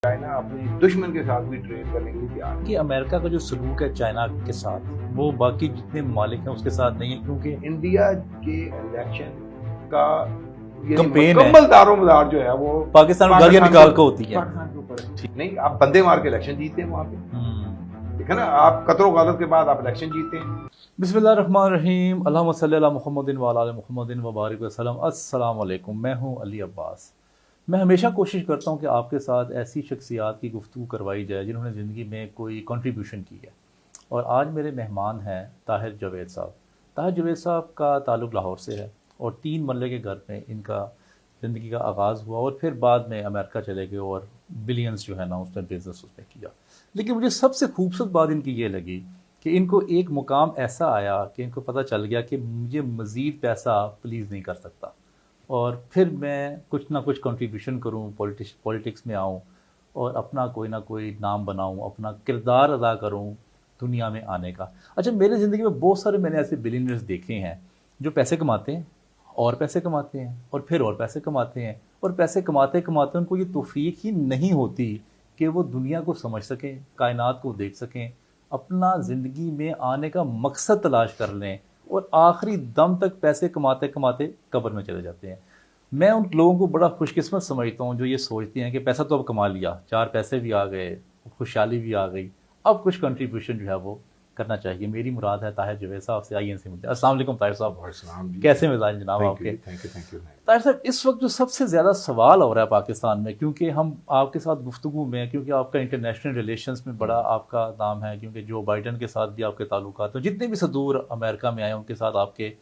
China اپنے دشمن کے ساتھ بھی ٹریڈ کرنے کے لیے تیار ہے. کہ امریکہ کا جو سلوک ہے چائنا کے ساتھ وہ باقی جتنے ممالک ہیں اس کے ساتھ نہیں ہے، کیونکہ انڈیا کے الیکشن کا کمپین ہے، مکمل دار و مدار جو ہے وہ پاکستان میں گالیاں نکال کے ہوتی ہیں. پاکستان کے اوپر ہے. نہیں، آپ بندے مار کے الیکشن جیتے ہیں وہاں پہ، ٹھیک ہے نا. آپ قتل و غارت کے بعد آپ الیکشن جیتے ہیں. بسم اللہ الرحمن الرحیم، اللہم صلی علی محمد وعلی آل محمد وبارک وسلم. السلام علیکم، میں ہوں علی عباس. میں ہمیشہ کوشش کرتا ہوں کہ آپ کے ساتھ ایسی شخصیات کی گفتگو کروائی جائے جنہوں نے زندگی میں کوئی کنٹریبیوشن کی ہے، اور آج میرے مہمان ہیں طاہر جاوید صاحب. طاہر جاوید صاحب کا تعلق لاہور سے ہے، اور 3 مرلے کے گھر میں ان کا زندگی کا آغاز ہوا، اور پھر بعد میں امریکہ چلے گئے اور بلینز جو ہے نا اس میں بزنس اس میں کیا. لیکن مجھے سب سے خوبصورت بات ان کی یہ لگی کہ ان کو ایک مقام ایسا آیا کہ ان کو پتہ چل گیا کہ مجھے مزید پیسہ پلیز نہیں کر سکتا، اور پھر میں کچھ نہ کچھ کنٹریبیوشن کروں، پولیٹکس میں آؤں اور اپنا کوئی نہ کوئی نام بناؤں، اپنا کردار ادا کروں دنیا میں آنے کا. اچھا، میرے زندگی میں بہت سارے میں نے ایسے بلینئرز دیکھے ہیں جو پیسے کماتے ہیں اور پیسے کماتے ہیں اور پھر اور پیسے کماتے ہیں، اور پیسے کماتے کماتے ان کو یہ توفیق ہی نہیں ہوتی کہ وہ دنیا کو سمجھ سکیں، کائنات کو دیکھ سکیں، اپنا زندگی میں آنے کا مقصد تلاش کر لیں، اور آخری دم تک پیسے کماتے کماتے قبر میں چلے جاتے ہیں. میں ان لوگوں کو بڑا خوش قسمت سمجھتا ہوں جو یہ سوچتے ہیں کہ پیسہ تو اب کما لیا، 4 پیسے بھی آ گئے، خوشحالی بھی آ گئی، اب کچھ کنٹریبیوشن جو ہے وہ کرنا چاہیے. میری مراد ہے طاہر جاوید صاحب سے. آئیے ان سے ملتے ہیں. السلام علیکم طاہر صاحب. کیسے مزاج جناب آپ کے؟ طاہر صاحب، اس وقت جو سب سے زیادہ سوال ہو رہا ہے پاکستان میں، کیونکہ ہم آپ کے ساتھ گفتگو میں، کیونکہ آپ کا انٹرنیشنل ریلیشنز میں بڑا آپ کا نام ہے، کیونکہ جو بائیڈن کے ساتھ بھی آپ کے تعلقات ہیں، جتنے بھی صدور امریکہ میں آئے ان کے ساتھ آپ کے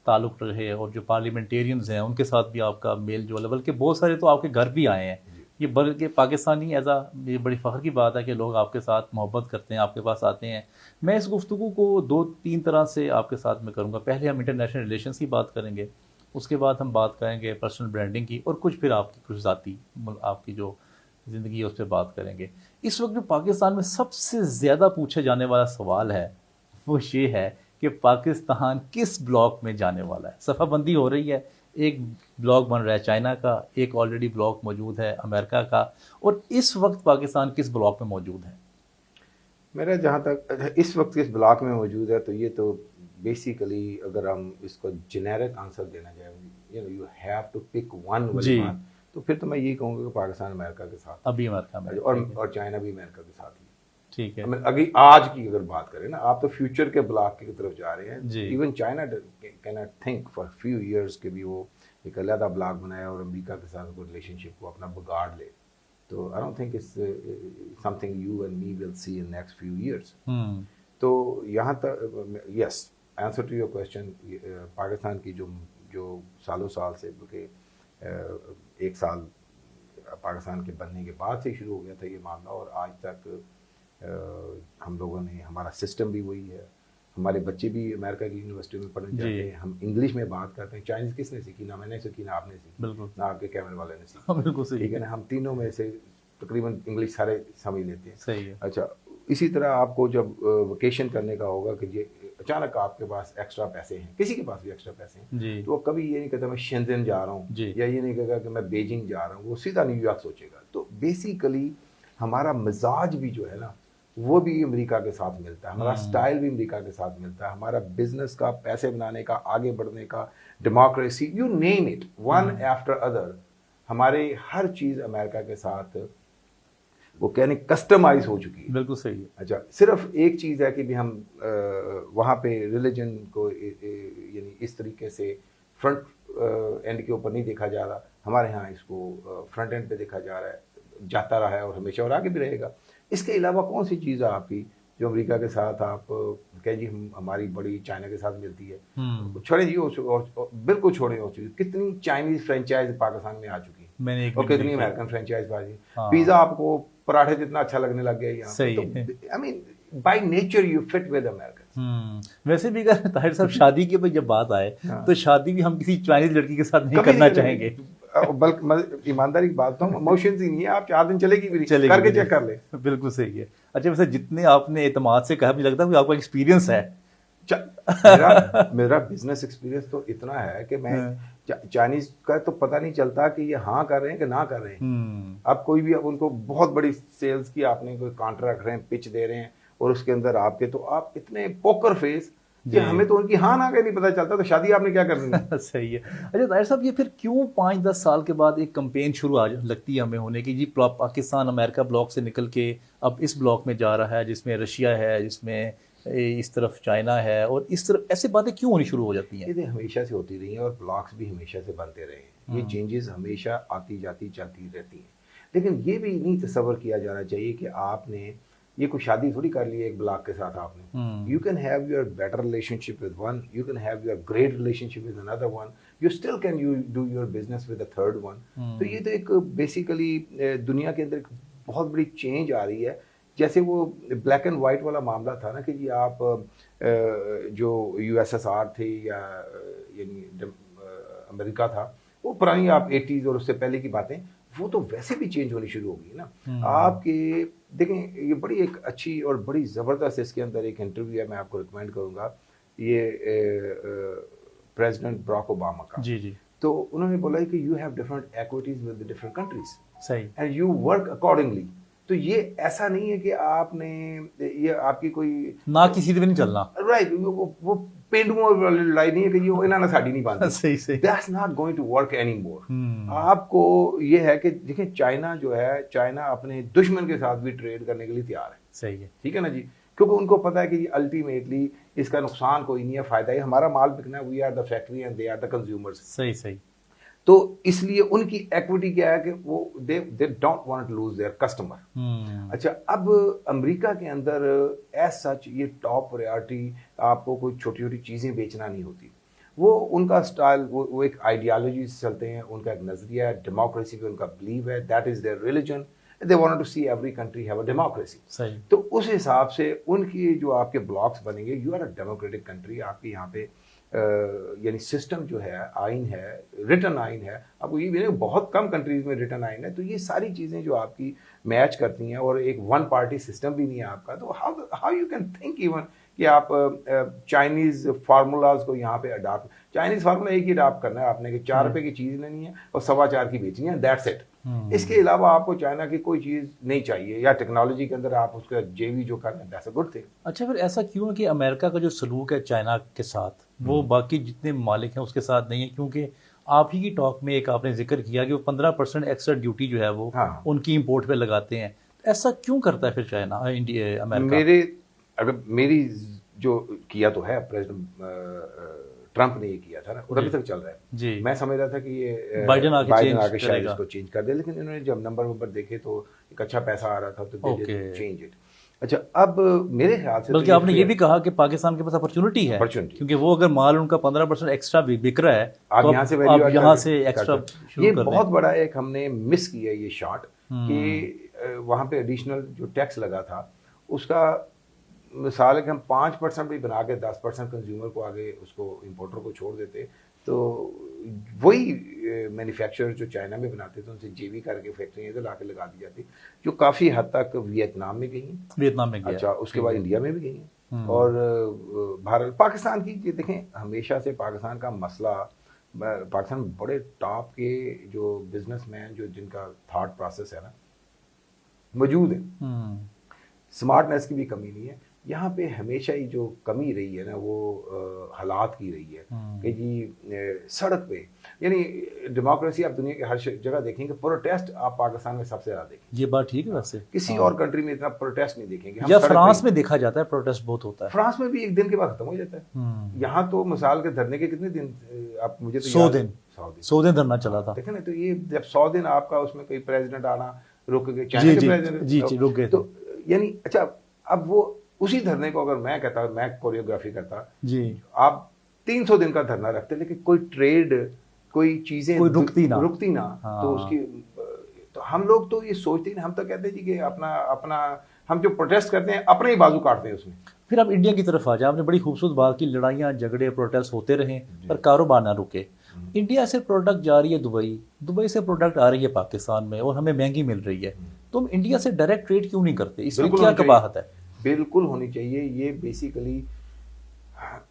تعلق رہے، اور جو پارلیمنٹیرینز ہیں ان کے ساتھ بھی آپ کا میل جول ہے، بلکہ بہت سارے تو آپ کے گھر بھی آئے ہیں. یہ بلکہ پاکستانی یہ بڑی فخر کی بات ہے کہ لوگ آپ کے ساتھ محبت کرتے ہیں، آپ کے پاس آتے ہیں. میں اس گفتگو کو 2-3 طرح سے آپ کے ساتھ میں کروں گا. پہلے ہم انٹرنیشنل ریلیشنز کی بات کریں گے، اس کے بعد ہم بات کریں گے پرسنل برانڈنگ کی، اور کچھ پھر آپ کی کچھ ذاتی آپ کی جو زندگی ہے اس پہ بات کریں گے. اس وقت جو پاکستان میں سب سے زیادہ پوچھا جانے والا سوال ہے وہ یہ ہے کہ پاکستان کس بلاک میں جانے والا ہے. صفحہ بندی ہو رہی ہے، ایک بلاک بن رہا ہے چائنا کا، ایک آلریڈی بلاک موجود ہے امریکہ کا، اور اس وقت پاکستان کس بلاک میں موجود ہے؟ میرا جہاں تک اس وقت کس بلاک میں موجود ہے، تو یہ تو بیسیکلی اگر ہم اس کو جنیرک آنسر دینا چاہیں، you have to pick one والی بات، تو پھر تو میں یہی کہوں گا کہ پاکستان امریکہ کے ساتھ ابھی امریکہ میں، اور چائنا بھی امریکہ کے ساتھ ہی. ٹھیک ہے. اگر آج کی اگر بات کریں نا، آپ تو فیوچر کے بلاک کی طرف جا رہے ہیں. Even China can not think for few years کہ بھی وہ ایک علیحدہ بلاک بنایا اور امریکہ کے ساتھ کوئی ریلیشن شپ کو اپنا بگاڑ لے. تو I don't think it's something you and me will see in next few years. تو یہاں تک yes, answer to your question, Pakistan کی جو سالوں سال سے، بلکہ 1 سال پاکستان کے بننے کے بعد سے شروع ہو گیا تھا یہ معاملہ، اور آج تک ہم لوگوں نے، ہمارا سسٹم بھی وہی ہے. ہمارے بچے بھی امریکہ کی یونیورسٹی میں پڑھنے جاتے ہیں، ہم انگلش میں بات کرتے ہیں. چائنیز کس نے سیکھی؟ نہ میں نے سیکھی، نہ آپ نے سیکھی، نہ آپ کے کیمرے والے نے سیکھی. بالکل صحیح، ٹھیک ہے نا. ہم تینوں میں سے تقریباً انگلش سارے سمجھ لیتے ہیں. صحیح ہے. اچھا، اسی طرح آپ کو جب ویکیشن کرنے کا ہوگا کہ یہ اچانک آپ کے پاس ایکسٹرا پیسے ہیں، کسی کے پاس بھی ایکسٹرا پیسے ہیں، تو وہ کبھی یہ نہیں کہتا میں شینزن جا رہا ہوں، یا یہ نہیں کہتا کہ میں بیجنگ جا رہا ہوں، وہ سیدھا نیو یارک سوچے گا. تو بیسیکلی ہمارا مزاج بھی جو ہے نا وہ بھی امریکہ کے ساتھ ملتا ہے، ہمارا سٹائل بھی امریکہ کے ساتھ ملتا ہے، ہمارا بزنس کا، پیسے بنانے کا، آگے بڑھنے کا، democracy, you name it, one after other, ہمارے ہر چیز امریکہ کے ساتھ وہ کہنے کسٹمائز ہو چکی ہے. بالکل صحیح ہے. اچھا، صرف ایک چیز ہے کہ بھی ہم وہاں پہ ریلیجن کو یعنی اس طریقے سے فرنٹ اینڈ کے اوپر نہیں دیکھا جا رہا. ہمارے ہاں اس کو فرنٹ اینڈ پہ دیکھا جا رہا ہے، جاتا رہا ہے اور ہمیشہ اور آگے بھی رہے گا. اس کے علاوہ کون سی چیز ہے آپ کی جو امریکہ کے ساتھ آپ کہ جی ہماری بڑی چائنا کے ساتھ ملتی ہے؟ چھوڑیں جی، بالکل چھوڑیں. ہو چکی کتنی چائنیز فرینچائز پاکستان میں آ چکی ہیں، اور کتنی امریکن فرینچائز بازی. پیزا آپ کو پراٹھے جتنا اچھا لگنے لگ گیا یہاں پہ. I mean by nature you fit with American. ویسے بھی اگر طاہر صاحب شادی کی جب بات آئے تو شادی بھی ہم کسی چائنیز لڑکی کے ساتھ نہیں کرنا چاہیں گے. بلکہ ایمانداری کی بات تو ایموشنز ہی نہیں ہے. آپ 4 دن چلے گی بھی کر کے چیک کر لیں. بالکل صحیح ہے. اچھا، ویسے جتنے آپ نے اعتماد سے کہا، مجھے لگتا ہے کہ آپ کا ایکسپیرینس ہے میرا بزنس ایکسپیرینس تو اتنا ہے کہ میں چائنیز کا تو پتہ نہیں چلتا کہ یہ ہاں کر رہے ہیں کہ نہ کر رہے ہیں. اب کوئی بھی اب ان کو بہت بڑی سیلز کی آپ نے کوئی کانٹریکٹ رکھ رہے ہیں, پچ دے رہے ہیں, اور اس کے اندر آپ کے تو آپ اتنے پوکر فیس کہ ہمیں تو ان کی ہاں نہ کہ نہیں پتہ چلتا, تو شادی آپ نے کیا کرنی ہے. صحیح ہے. اچھا طاہر صاحب, یہ پھر کیوں 5-10 سال کے بعد ایک کمپین شروع لگتی ہے ہمیں ہونے کی, جی پاکستان امریکہ بلاک سے نکل کے اب اس بلاک میں جا رہا ہے جس میں رشیا ہے, جس میں اس طرف چائنا ہے, اور اس طرف ایسے باتیں کیوں ہونی شروع ہو جاتی ہیں؟ یہ ہمیشہ سے ہوتی رہی ہیں اور بلاکس بھی ہمیشہ سے بنتے رہے ہیں. یہ چینجز ہمیشہ آتی جاتی چلتی رہتی ہیں, لیکن یہ بھی نہیں تصور کیا جانا چاہیے کہ آپ نے یہ کوئی شادی تھوڑی کر لی ہے ایک بلاک کے ساتھ. آپ نے you can have your better relation ship with one, you can have your great relation ship with another one, you still can you do your business with a third one. تو یہ تو ایک basically دنیا کے اندر ایک بہت بڑی change آ رہی ہے. جیسے وہ بلیک اینڈ وائٹ والا معاملہ تھا نا کہ جی آپ جو یو ایس ایس آر تھے یا یعنی امریکہ تھا, وہ پرانی آپ 80s اور اس سے پہلے کی باتیں, وہ تو ویسے بھی چینج ہونی شروع ہو گئی نا. آپ کے دیکھیں یہ بڑی ایک اچھی اور بڑی زبردست اس کے اندر ایک انٹرویو ہے, میں آپ کو ریکمینڈ کروں گا, یہ پریزیڈنٹ براک اوباما کا. جی جی. تو انہوں نے بولا کہ you have different equities with different countries, صحیح, اینڈ یو ورک اکارڈنگلی. تو یہ ایسا نہیں ہے کہ آپ نے یہ آپ کی کوئی نہ کسی بھی نہیں چلنا, رائٹ, وہ پینڈوؤں والی لڑائی نہیں ہے کہ یہ انہوں نے ساڑی نہیں باندھی. صحیح صحیح. That's not going to work any more. آپ کو یہ ہے کہ دیکھیں چائنا جو ہے, چائنا اپنے دشمن کے ساتھ بھی ٹریڈ کرنے کے لیے تیار ہے. صحیح ہے, ٹھیک ہے نا جی, کیونکہ ان کو پتہ ہے کہ الٹیمیٹلی اس کا نقصان کوئی نہیں ہے, فائدہ ہے ہمارا مال بکنا ہے. We are the factory and they are the consumers. صحیح صحیح. تو اس لیے ان کی ایکوٹی کیا ہے کہ وہ they don't want to lose their customer. اچھا, اب امریکہ کے اندر ایز سچ یہ ٹاپ پریارٹی آپ کو کوئی چھوٹی چھوٹی چیزیں بیچنا نہیں ہوتی. وہ ان کا اسٹائل, وہ ایک آئیڈیالوجی سے چلتے ہیں, ان کا ایک نظریہ ہے, ڈیموکریسی پہ ان کا بلیو ہے, that is there religion. They wanted to see every country have a democracy. صحیح. تو اس حساب سے ان کی جو آپ کے بلاکس بنیں گے, you are a democratic country. آپ کے یہاں پہ یعنی سسٹم جو ہے, آئین ہے, ریٹن آئین ہے. اب یہ بہت کم کنٹریز میں ریٹن آئین ہے. تو یہ ساری چیزیں جو آپ کی میچ کرتی ہیں, اور ایک ون پارٹی سسٹم بھی نہیں ہے آپ کا. تو how you can think even کہ آپ چائنیز فارمولاز کو یہاں پہ اڈاپٹ, چائنیز فارمولا ایک ہی اڈاپٹ کرنا ہے آپ نے کہ 4 روپے کی چیز لینی ہے اور 4.25 کی بیچنی ہے, دیٹس اٹ. اس کے علاوہ آپ کو چائنا کی کوئی چیز نہیں چاہیے, یا ٹیکنالوجی کے اندر آپ اس کا JV جو کر رہے ہیں, دیٹس اے گڈ تھنگ. اچھا, پھر ایسا کیوں ہے کہ امریکہ کا جو سلوک ہے چائنا کے ساتھ وہ باقی جتنے ممالک ہیں اس کے ساتھ نہیں ہے؟ کیونکہ آپ ہی کی ٹاک میں ایک آپ نے ذکر کیا کہ وہ 15% ایکسٹرا ڈیوٹی جو ہے وہ ان کی امپورٹ پہ لگاتے ہیں. ایسا کیوں کرتا ہے پھر چائنا, امریکہ؟ میری جو کیا تو ہے پریزیڈنٹ ٹرمپ نے یہ کیا تھا نا, اور ابھی تک چل رہا ہے. جی, میں سمجھ رہا تھا کہ یہ بائیڈن آ کے شاید اس کو چینج کر دے, لیکن انہوں نے جب نمبر دیکھے تو ایک اچھا پیسہ آ رہا تھا تو چینج اٹ. اچھا, اب میرے خیال سے بلکہ آپ نے یہ بھی کہا کہ پاکستان کے پاس اپرچونٹی ہے, کیونکہ وہ اگر مال ان کا 15% ایکسٹرا بک رہا ہے, آپ یہاں سے ایکسٹرا. یہ بہت بڑا ایک ہم نے مس کیا یہ شاٹ کہ وہاں پہ ایڈیشنل جو ٹیکس لگا تھا اس کا مثال ہے کہ ہم 5% بھی بنا کے 10% کنزیومر کو آگے اس کو امپورٹر کو چھوڑ دیتے, تو وہی مینوفیکچرر جو چائنا میں بناتے تھے ان سے JV کر کے فیکٹریاں ادھر لا کے لگا دی جاتی, جو کافی حد تک ویتنام میں گئی ہیں. ویتنام میں گئی. اچھا, اس کے بعد انڈیا میں بھی گئی ہیں, اور بھارت, پاکستان کی یہ دیکھیں ہمیشہ سے پاکستان کا مسئلہ, پاکستان میں بڑے ٹاپ کے جو بزنس مین جو جن کا تھاٹ پروسیس ہے نا موجود ہے, اسمارٹنیس کی بھی کمی نہیں ہے. یہاں پہ ہمیشہ ہی جو کمی رہی ہے نا وہ حالات کی رہی ہے کہ جی سڑک پہ, یعنی ڈیموکریسی آپ دنیا کے ہر جگہ دیکھیں گے, پروٹیسٹ آپ پاکستان میں سب سے زیادہ دیکھیں. یہ بات ٹھیک ہے, ویسے کسی اور کنٹری میں اتنا پروٹیسٹ نہیں دیکھیں گے. یا فرانس میں دیکھا جاتا ہے پروٹیسٹ بہت ہوتا ہے, فرانس میں بھی ایک دن کے بعد ختم ہو جاتا ہے. یہاں تو مثال کے دھرنے کے کتنے دن, آپ مجھے 100 دن دھرنا چلا تھا. دیکھیں نا, تو یہ جب 100 دن آپ کا اس میں کوئی پریزیڈنٹ آنا رک گئے, چائنا کے پریزیڈنٹ رک گئے, تو یعنی اچھا اب وہ اسی دھرنے کو اگر میں کہتا, میں کوریوگرافی کرتا, جی آپ 300 دن کا دھرنا رکھتے, لیکن کوئی ٹریڈ کوئی چیزیں رکتی نہ, تو اس کی, تو ہم لوگ تو یہ سوچتے ہیں, ہم تو کہتے ہیں جی کہ اپنا ہم جو پروٹیسٹ کرتے ہیں اپنے ہی بازو کاٹتے ہیں اس میں. پھر آپ انڈیا کی طرف آ جائیں, آپ نے بڑی خوبصورت بات کی, لڑائیاں جھگڑے پروٹیسٹ ہوتے رہیں پر کاروبار نہ رکے. انڈیا سے پروڈکٹ جا رہی ہے دبئی سے پروڈکٹ آ رہی ہے پاکستان میں, اور ہمیں مہنگی مل رہی ہے, تو ہم انڈیا سے ڈائریکٹ ٹریڈ کیوں نہیں کرتے؟ اس میں کیا قباحت ہے؟ بالکل ہونی چاہیے. یہ بیسیکلی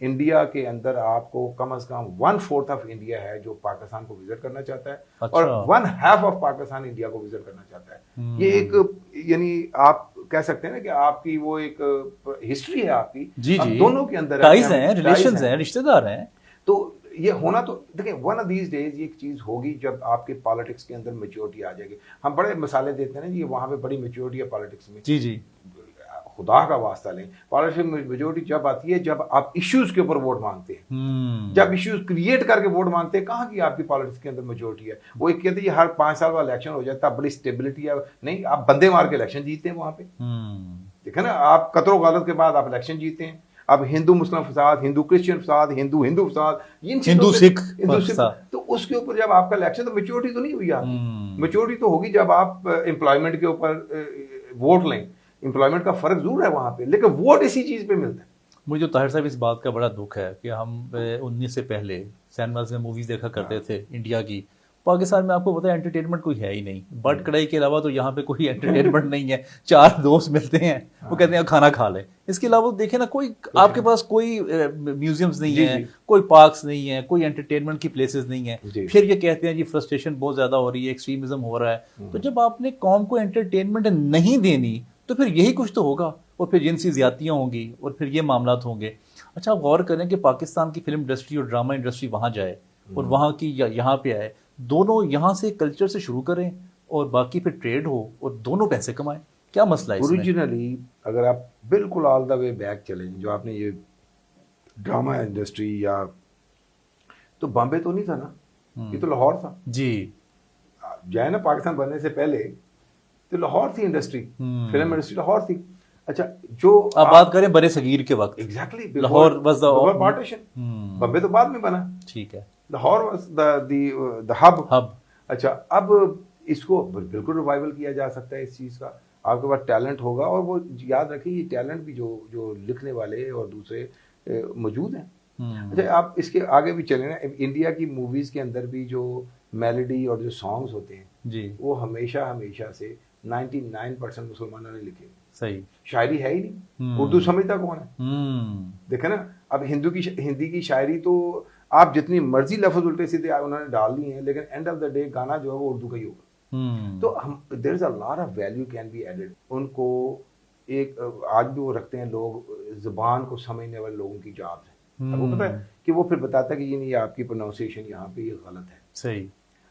انڈیا کے اندر آپ کو کم از کم 1/4 آف انڈیا ہے جو پاکستان کو وزٹ کرنا چاہتا ہے اور 1/2 آف پاکستان انڈیا کو وزٹ کرنا چاہتا ہے. یہ ایک یعنی آپ کہہ سکتے ہیں نا کہ آپ کی وہ ایک ہسٹری ہے آپ کی, دونوں کے اندر ٹائز ہیں, ریلیشنز ہیں, رشتہ دار ہیں. تو یہ ہونا تو دیکھیں ون آف دیز ڈیز یہ ایک چیز ہوگی جب آپ کے پالیٹکس کے اندر میچورٹی آ جائے گی. ہم بڑے مثالیں دیتے ہیں نا جی وہاں پہ بڑی میچورٹی ہے پالیٹکس میں. جی خدا کا واسطہ لیں, پالیٹکس میں میجورٹی جب آتی ہے جب آپ ایشوز کے اوپر ووٹ مانگتے ہیں, جب ایشوز کریٹ کر کے ووٹ مانگتے ہیں. کہاں کی آپ کی پالیٹکس کے اندر میجورٹی ہے؟ وہ ایک کہتے ہیں ہر 5 سال بعد الیکشن ہو جاتا ہے, بڑی اسٹیبلٹی ہے. نہیں, آپ بندے مار کے الیکشن جیتے ہیں وہاں پہ. دیکھیں نا, آپ قتل و غارت کے بعد آپ الیکشن جیتے ہیں. اب ہندو مسلم فساد, ہندو کرسچن فساد, ہندو فساد, ہندو سکھ, تو اس کے اوپر جب آپ کا الیکشن, تو میچورٹی تو نہیں ہوئی آپ کی. میچورٹی تو ہوگی جب آپ امپلائمنٹ کے اوپر ووٹ لیں. امپلائمنٹ کا فرق ضرور ہے وہاں پہ, لیکن ووٹ اسی چیز پہ ملتا ہے. مجھے جو طاہر صاحب اس بات کا بڑا دکھ ہے کہ ہم 19 سے پہلے سینماز میں موویز دیکھا کرتے تھے انڈیا کی. پاکستان میں آپ کو پتا ہے انٹرٹینمنٹ کوئی ہے ہی نہیں. بٹ کڑھائی کے علاوہ تو یہاں پہ کوئی انٹرٹینمنٹ نہیں ہے. 4 دوست ملتے ہیں, وہ کہتے ہیں کھانا کھا لیں. اس کے علاوہ دیکھیں نا, کوئی آپ کے پاس کوئی میوزیمز نہیں ہیں, کوئی پارکس نہیں ہیں, کوئی انٹرٹینمنٹ کی پلیسز نہیں ہیں. پھر یہ کہتے ہیں جی فرسٹریشن بہت زیادہ ہو رہی ہے, ایکسٹریمزم ہو رہا ہے. تو جب آپ نے قوم کو انٹرٹینمنٹ نہیں دینی تو پھر یہی کچھ تو ہوگا, اور پھر جنسی زیادتیاں ہوں گی, اور پھر یہ معاملات ہوں گے. اچھا, آپ غور کریں کہ پاکستان کی فلم انڈسٹری اور ڈرامہ انڈسٹری وہاں جائے اور وہاں کی یہاں پہ آئے, دونوں یہاں سے کلچر سے شروع کریں اور باقی پھر ٹریڈ ہو اور دونوں پیسے کمائیں. کیا مسئلہ ہے اس میں؟ اوریجنلی اگر آپ بالکل آل دا وے بیک چلیں, جو آپ نے یہ ڈرامہ انڈسٹری یا تو بامبے تو نہیں تھا نا, یہ تو لاہور تھا. جی, جائے نا پاکستان بننے سے پہلے تو لاہور تھی انڈسٹری, فلم انڈسٹری لاہور تھی. اچھا, جو آپ بات کریں برے صغیر کے وقت, exactly Lahore was the partition, Bombay تو بعد میں بنا. ٹھیک ہے, لاہور واز دا ہب. اچھا, اب اس کو بالکل ریوائول کیا جا سکتا ہے اس چیز کا. آپ کے پاس ٹیلنٹ ہوگا, اور وہ یاد رکھیں یہ ٹیلنٹ بھی جو لکھنے والے اور دوسرے موجود ہیں. اچھا, آپ اس کے آگے بھی چلیں نا, انڈیا کی موویز کے اندر بھی جو میلڈی اور جو سانگز ہوتے ہیں جی, وہ ہمیشہ سے 99% مسلمانوں نے لکھے. صحیح, شاعری ہے ہی نہیں, اردو سمجھتا کون ہے؟ دیکھیں نا, اب ہندی کی شاعری تو آپ جتنی مرضی لفظ الٹے سیدھے انہوں نے ڈال دی ہیں, لیکن اینڈ آف دا ڈے گانا جو ہے وہ اردو کا ہی ہوگا. تو there is a lot of value can be added. ان کو ایک آج بھی وہ رکھتے ہیں لوگ, زبان کو سمجھنے والے لوگوں کی جاب ہے. اب وہ پتہ ہے کہ وہ پھر بتاتا ہے کہ یہ نہیں, آپ کی پروننسیشن یہاں پہ یہ غلط ہے. صحیح.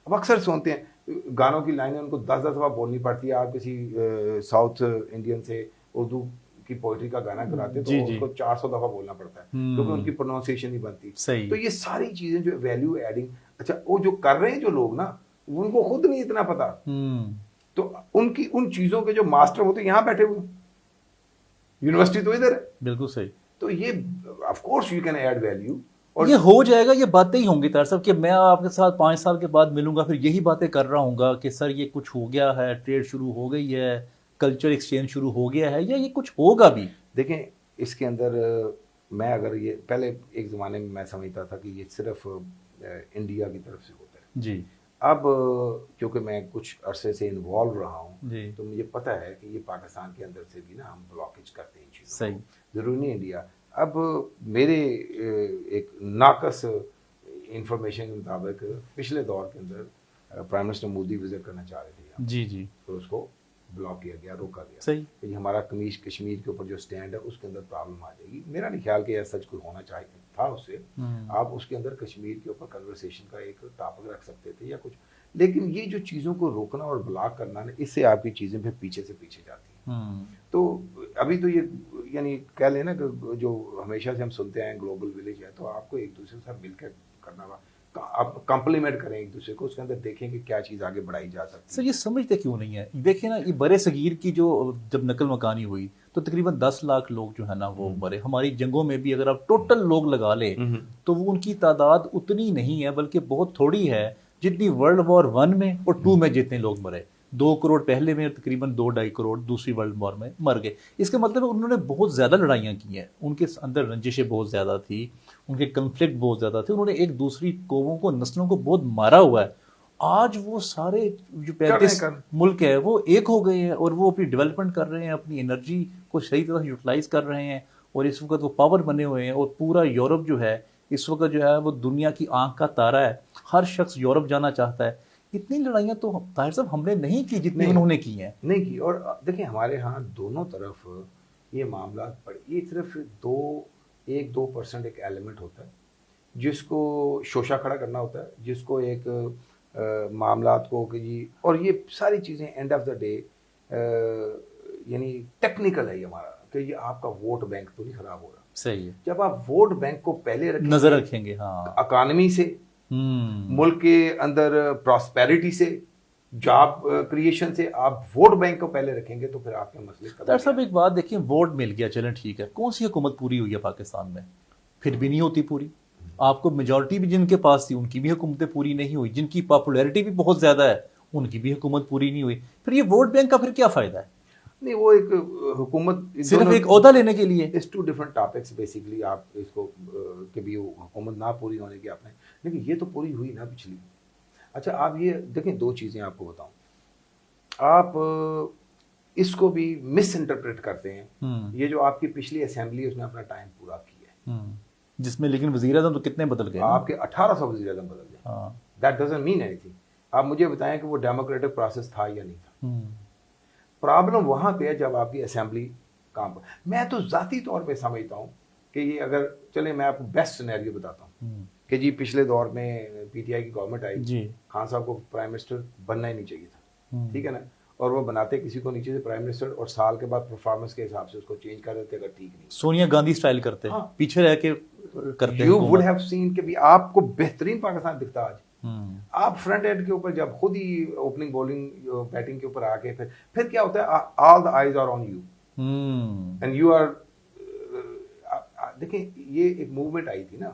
اب اکثر سنتے ہیں گانوں کی لائنیں ان کو 10 دفعہ بولنی پڑتی ہے. آپ کسی ساؤتھ انڈین سے اردو کی پوئٹری کا گانا کراتے تو اس کو 400 دفعہ بولنا پڑتا ہے کیونکہ ان کی پروننسیشن نہیں بنتی. تو یہ ساری چیزیں جو ویلیو ایڈنگ, اچھا وہ جو کر رہے ہیں جو لوگ نا, ان کو خود نہیں اتنا پتا. تو ان چیزوں کے جو ماسٹر ہوتے ہیں یہاں بیٹھے ہوئے, یونیورسٹی تو ادھر ہے. بالکل صحیح. تو یہ of course you can add value, اور یہ ہو جائے گا. یہ باتیں ہی ہوں گی طاہر صاحب کہ میں آپ کے ساتھ 5 سال کے بعد ملوں گا, پھر یہی باتیں کر رہا ہوں گا کہ سر یہ کچھ ہو گیا ہے, ٹریڈ شروع ہو گئی ہے, کلچر ایکسچینج شروع ہو گیا ہے, یا یہ کچھ ہوگا بھی. دیکھیں اس کے اندر میں اگر یہ پہلے ایک زمانے میں سمجھتا تھا کہ یہ صرف انڈیا کی طرف سے ہوتا ہے. جی. اب کیونکہ میں کچھ عرصے سے انوالو رہا ہوں جی, تو مجھے پتہ ہے کہ یہ پاکستان کے اندر سے بھی نا ہم بلاکیج کرتے ہیں چیزیں. صحیح. ضروری نہیں انڈیا. اب میرے ایک ناقص انفارمیشن کے مطابق پچھلے دور کے اندر پرائم منسٹر مودی وزٹ کرنا چاہ رہے تھے. جی. تو اس کو بلاک کیا گیا, روکا گیا. صحیح. کہ ہمارا کشمیر کے اوپر جو سٹینڈ ہے اس کے اندر پرابلم آ جائے گی. میرا نہیں خیال کہ ایسا سچ کوئی ہونا چاہیے تھا اس سے. آپ اس کے اندر کشمیر کے اوپر کنورسیشن کا ایک ٹاپک رکھ سکتے تھے یا کچھ, لیکن یہ جو چیزوں کو روکنا اور بلاک کرنا نا, اس سے آپ کی چیزیں پھر پیچھے سے پیچھے جاتی ہیں. تو ابھی تو یہ یعنی کہہ لیں نا کہ جو ہمیشہ سے ہم سنتے ہیں گلوبل ولیج ہے, تو آپ کو ایک دوسرے سے مل کر کرنا ہوا, آپ کمپلیمنٹ کریں ایک دوسرے کو, اس کے اندر دیکھیں کہ کیا چیز آگے بڑھائی جا سکتی ہے. سر یہ سمجھتے کیوں نہیں ہے؟ دیکھیں نا, یہ برے صغیر کی جو جب نقل مکانی ہوئی تو تقریباً 10 لاکھ لوگ جو ہے نا وہ مرے. ہماری جنگوں میں بھی اگر آپ ٹوٹل لوگ لگا لیں تو وہ ان کی تعداد اتنی نہیں ہے, بلکہ بہت تھوڑی ہے جتنی ورلڈ وار 1 میں اور 2 میں جتنے لوگ مرے. 2 کروڑ پہلے میں, تقریباً 2-2.5 کروڑ دوسری ورلڈ وار میں مر گئے. اس کا مطلب ہے انہوں نے بہت زیادہ لڑائیاں کی ہیں, ان کے اندر رنجشیں بہت زیادہ تھی, ان کے کنفلکٹ بہت زیادہ تھے, انہوں نے ایک دوسری قوموں کو, نسلوں کو بہت مارا ہوا ہے. آج وہ سارے جو 35 ملک ہے وہ ایک ہو گئے ہیں اور وہ اپنی ڈیولپمنٹ کر رہے ہیں, اپنی انرجی کو صحیح طرح یوٹیلائز کر رہے ہیں, اور اس وقت وہ پاور بنے ہوئے ہیں, اور پورا یورپ جو ہے اس وقت جو ہے وہ دنیا کی آنکھ کا تارا ہے, ہر شخص یورپ جانا چاہتا ہے. اتنی لڑائیاں تو طاہر صاحب ہم نے نہیں کی جتنی انہوں نے کی ہیں. نہیں کی. اور دیکھیں ہمارے ہاں دونوں طرف یہ معاملات پر یہ صرف 1-2% ایک ایلیمنٹ ہوتا ہے جس کو شوشہ کھڑا کرنا ہوتا ہے, جس کو ایک معاملات کو کہ جی, اور یہ ساری چیزیں اینڈ آف دا ڈے یعنی ٹیکنیکل ہے یہ ہمارا کہ یہ آپ کا ووٹ بینک تو نہیں خراب ہو رہا. صحیح ہے. جب آپ ووٹ بینک کو پہلے نظر رکھیں گے, ہاں, اکانومی سے, ملک کے اندر پراسپیرٹی سے, جاب کریشن سے, آپ ووٹ بینک کو پہلے رکھیں گے تو پھر آپ کے مسئلے. ڈاکٹر صاحب ایک بات دیکھیں, ووٹ مل گیا چلیں ٹھیک ہے, کون سی حکومت پوری ہوئی ہے پاکستان میں؟ پھر بھی نہیں ہوتی پوری. آپ کو میجورٹی بھی جن کے پاس تھی ان کی بھی حکومتیں پوری نہیں ہوئی, جن کی پاپولیرٹی بھی بہت زیادہ ہے ان کی بھی حکومت پوری نہیں ہوئی. پھر یہ ووٹ بینک کا پھر کیا فائدہ ہے؟ نہیں, وہ ایک حکومت صرف ایک عہدہ لینے کے لیے. اس 2 ڈفرنٹ ٹاپکس بیسیکلی آپ اس کو کہ بھی حکومت نہ پوری ہونے کی آپ نے, لیکن یہ تو پوری ہوئی نا پچھلی. اچھا آپ یہ دیکھیں 2 چیزیں آپ کو بتاؤں, آپ اس کو بھی مس انٹرپریٹ کرتے ہیں. یہ جو آپ کی پچھلی اسمبلی اس نے اپنا ٹائم پورا کیا ہے, جس میں لیکن وزیر اعظم تو کتنے بدل گئے, آپ کے 1800 وزیر اعظم بدل گئے. That doesn't mean any thing. آپ مجھے بتائیں کہ وہ ڈیموکریٹک پروسیس تھا یا نہیں تھا. پرابلم وہاں پہ جب آپ کی اسمبلی کام پر, میں تو ذاتی طور پہ سمجھتا ہوں کہ یہ اگر چلیں میں آپ کو بیسٹ سینیریو بتاتا ہوں کہ جی پچھلے دور میں پی ٹی آئی کی گورنمنٹ آئی, خان صاحب کو پرائم منسٹر بننا ہی نہیں چاہیے تھا, ٹھیک ہے نا, اور وہ بناتے کسی کو نیچے سے پرائم منسٹر, اور سال کے بعد پرفارمنس کے حساب سے اس کو چینج کر دیتے اگر ٹھیک نہیں. سونیا گاندھی سٹائل کرتے, پیچھے رہ کے کرتے. یو وڈ ہیو سین کہ بھی آپ کو بہترین پاکستان دکھتا آج. آپ فرنٹ اینڈ کے اوپر جب خود ہی اوپننگ بولنگ بیٹنگ کے اوپر آ کے پھر کیا ہوتا ہے, all the eyes are on you and you are. دیکھیں یہ ایک موومنٹ آئی تھی نا,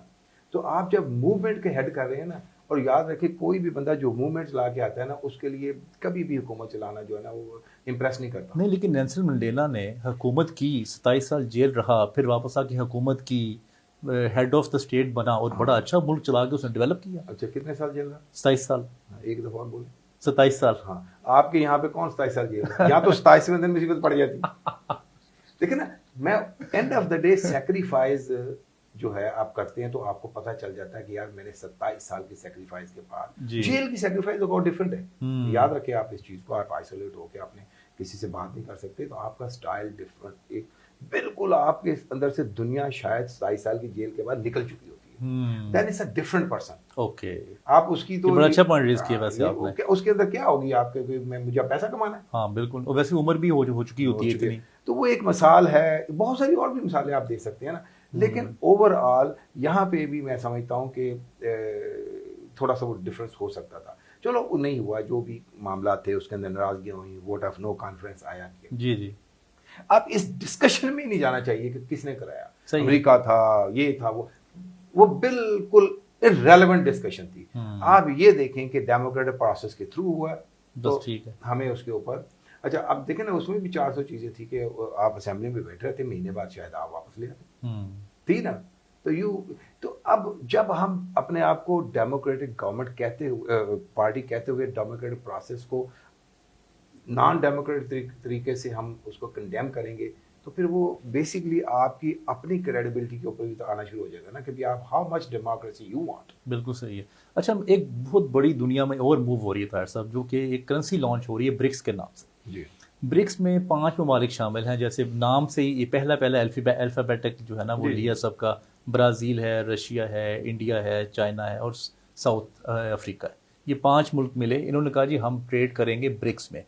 تو آپ جب موومنٹ کے ہیڈ کر رہے ہیں نا, اور یاد رکھیں کوئی بھی بندہ جو موومنٹ لا کے آتا ہے نا اس کے لیے کبھی بھی حکومت چلانا جو ہے نا وہ امپریس نہیں کرتا. نہیں, لیکن نیلسن منڈیلا نے حکومت کی, 27 سال جیل رہا, پھر واپس آ کے حکومت کی, ہیڈ آف دا اسٹیٹ بنا, اور بڑا اچھا ملک چلا کے اس نے ڈیولپ کیا. اچھا کتنے سال جیل رہا؟ 27 سال. ایک دفعہ اور بولیں. 27 سال. ہاں, آپ کے یہاں پہ کون 27 سال جیل رہا؟ یہاں تو 27ویں دن مصیبت پڑ جاتی. دیکھیں نا, میں and of the day sacrifice جو ہے آپ کرتے ہیں تو آپ کو پتہ چل جاتا ہے کہ یار میں نے 27 سال کی سیکریفائز کے بعد جیل کی سیکریفائز بہت ڈفرنٹ ہے. یاد رکھیں آپ اس چیز کو, آپ آئسولیٹ ہو کے آپ نے کسی سے بات نہیں کر سکتے, تو آپ کا سٹائل ڈفرنٹ, ایک بالکل آپ کے اندر سے دنیا شاید 27 سال کی جیل کے بعد نکل چکی ہوتی ہے. دین از اے ڈفرنٹ پرسن. اوکے, آپ اس کی تو بڑا اچھا پوائنٹ ریز کیا ویسے آپ نے. اس کے اندر کیا ہوگی آپ کے, میں مجھے پیسہ کمانا ہے. ہاں بالکل, اور ویسے عمر بھی ہو چکی ہوتی ہے اتنی. تو وہ ایک مثال ہے, بہت ساری اور بھی مثالیں آپ دیکھ سکتے ہیں نا, لیکن اوور آل یہاں پہ بھی میں سمجھتا ہوں کہ تھوڑا سا وہ ڈفرینس ہو سکتا تھا. چلو وہ نہیں ہوا, جو بھی معاملات تھے اس کے اندر ناراضگیاں ہوئیں, ووٹ آف نو کانفرنس آیا. جی جی, اب اس ڈسکشن میں نہیں جانا چاہیے کہ کس نے کرایا, امریکہ تھا, یہ تھا, وہ بالکل irrelevant ڈسکشن تھی. آپ یہ دیکھیں کہ ڈیموکریٹک پروسیس کے تھرو ہوا تو ٹھیک ہے, ہمیں اس کے اوپر. اچھا اب دیکھیں نا, اس میں بھی 400 چیزیں تھی کہ آپ اسمبلی میں بیٹھ رہے تھے, مہینے بعد شاید آپ واپس لے آتے, تھی نا. تو اب جب ہم اپنے آپ کو ڈیموکریٹک گورنمنٹ کہتے ہوئے, پارٹی کہتے ہوئے, ڈیموکریٹک پروسیس کو نان ڈیموکریٹک طریقے سے ہم اس کو کنڈیم کریں گے, تو پھر وہ بیسکلی آپ کی اپنی کریڈیبلٹی کے اوپر بھی تو آنا شروع ہو جائے گا نا کہ بھی آپ how much democracy you want. بالکل صحیح ہے. اچھا, ایک بہت بڑی دنیا میں اور موو ہو رہی ہے طاہر صاحب, جو کہ ایک کرنسی لانچ ہو رہی ہے برکس کے نام سے. جی, برکس میں 5 ممالک شامل ہیں, جیسے نام سے ہی یہ پہلا الفابیٹک جو ہے نا وہ لیا سب کا. برازیل ہے, رشیا ہے, انڈیا ہے, چائنا ہے, اور ساؤتھ افریقہ ہے. یہ 5 ملک ملے, انہوں نے کہا جی ہم ٹریڈ کریں گے برکس میں.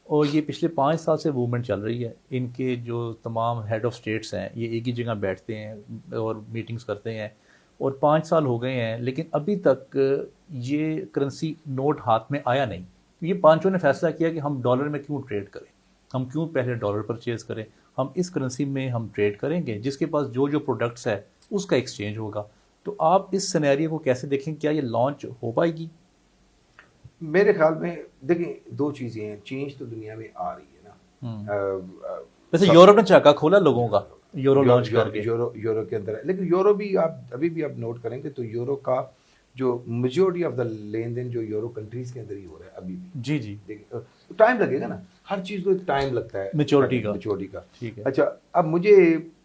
اور یہ پچھلے 5 سال سے موومنٹ چل رہی ہے. ان کے جو تمام ہیڈ آف اسٹیٹس ہیں یہ ایک ہی جگہ بیٹھتے ہیں اور میٹنگز کرتے ہیں, اور 5 سال ہو گئے ہیں, لیکن ابھی تک یہ کرنسی نوٹ ہاتھ میں آیا نہیں. یہ 5 نے فیصلہ کیا کہ ہم ڈالر میں کیوں ٹریڈ کریں, ہم کیوں پہلے ڈالر پرچیز کریں, ہم اس کرنسی میں ہم ٹریڈ کریں گے, جس کے پاس جو پروڈکٹس ہے اس کا ایکسچینج ہوگا. تو آپ اس سینیریو کو کیسے دیکھیں, کیا یہ لانچ ہو پائے گی؟ میرے خیال میں دیکھیں 2 چیزیں ہیں, چینج تو دنیا میں آ رہی ہے نا. ویسے یورپ نے چاکا کھولا لوگوں کا یورو لانچ کر کے, یورو کے اندر ہے, لیکن یورو بھی آپ ابھی بھی آپ نوٹ کریں گے تو یورو کا جو میجورٹی آف دا لین دین جو یورو کنٹریز کے اندر ہی ہو رہا ہے ابھی بھی. جی جی, ٹائم لگے گا نا, ہر چیز کو ٹائم لگتا ہے میچورٹی کا. ٹھیک ہے. اچھا اب مجھے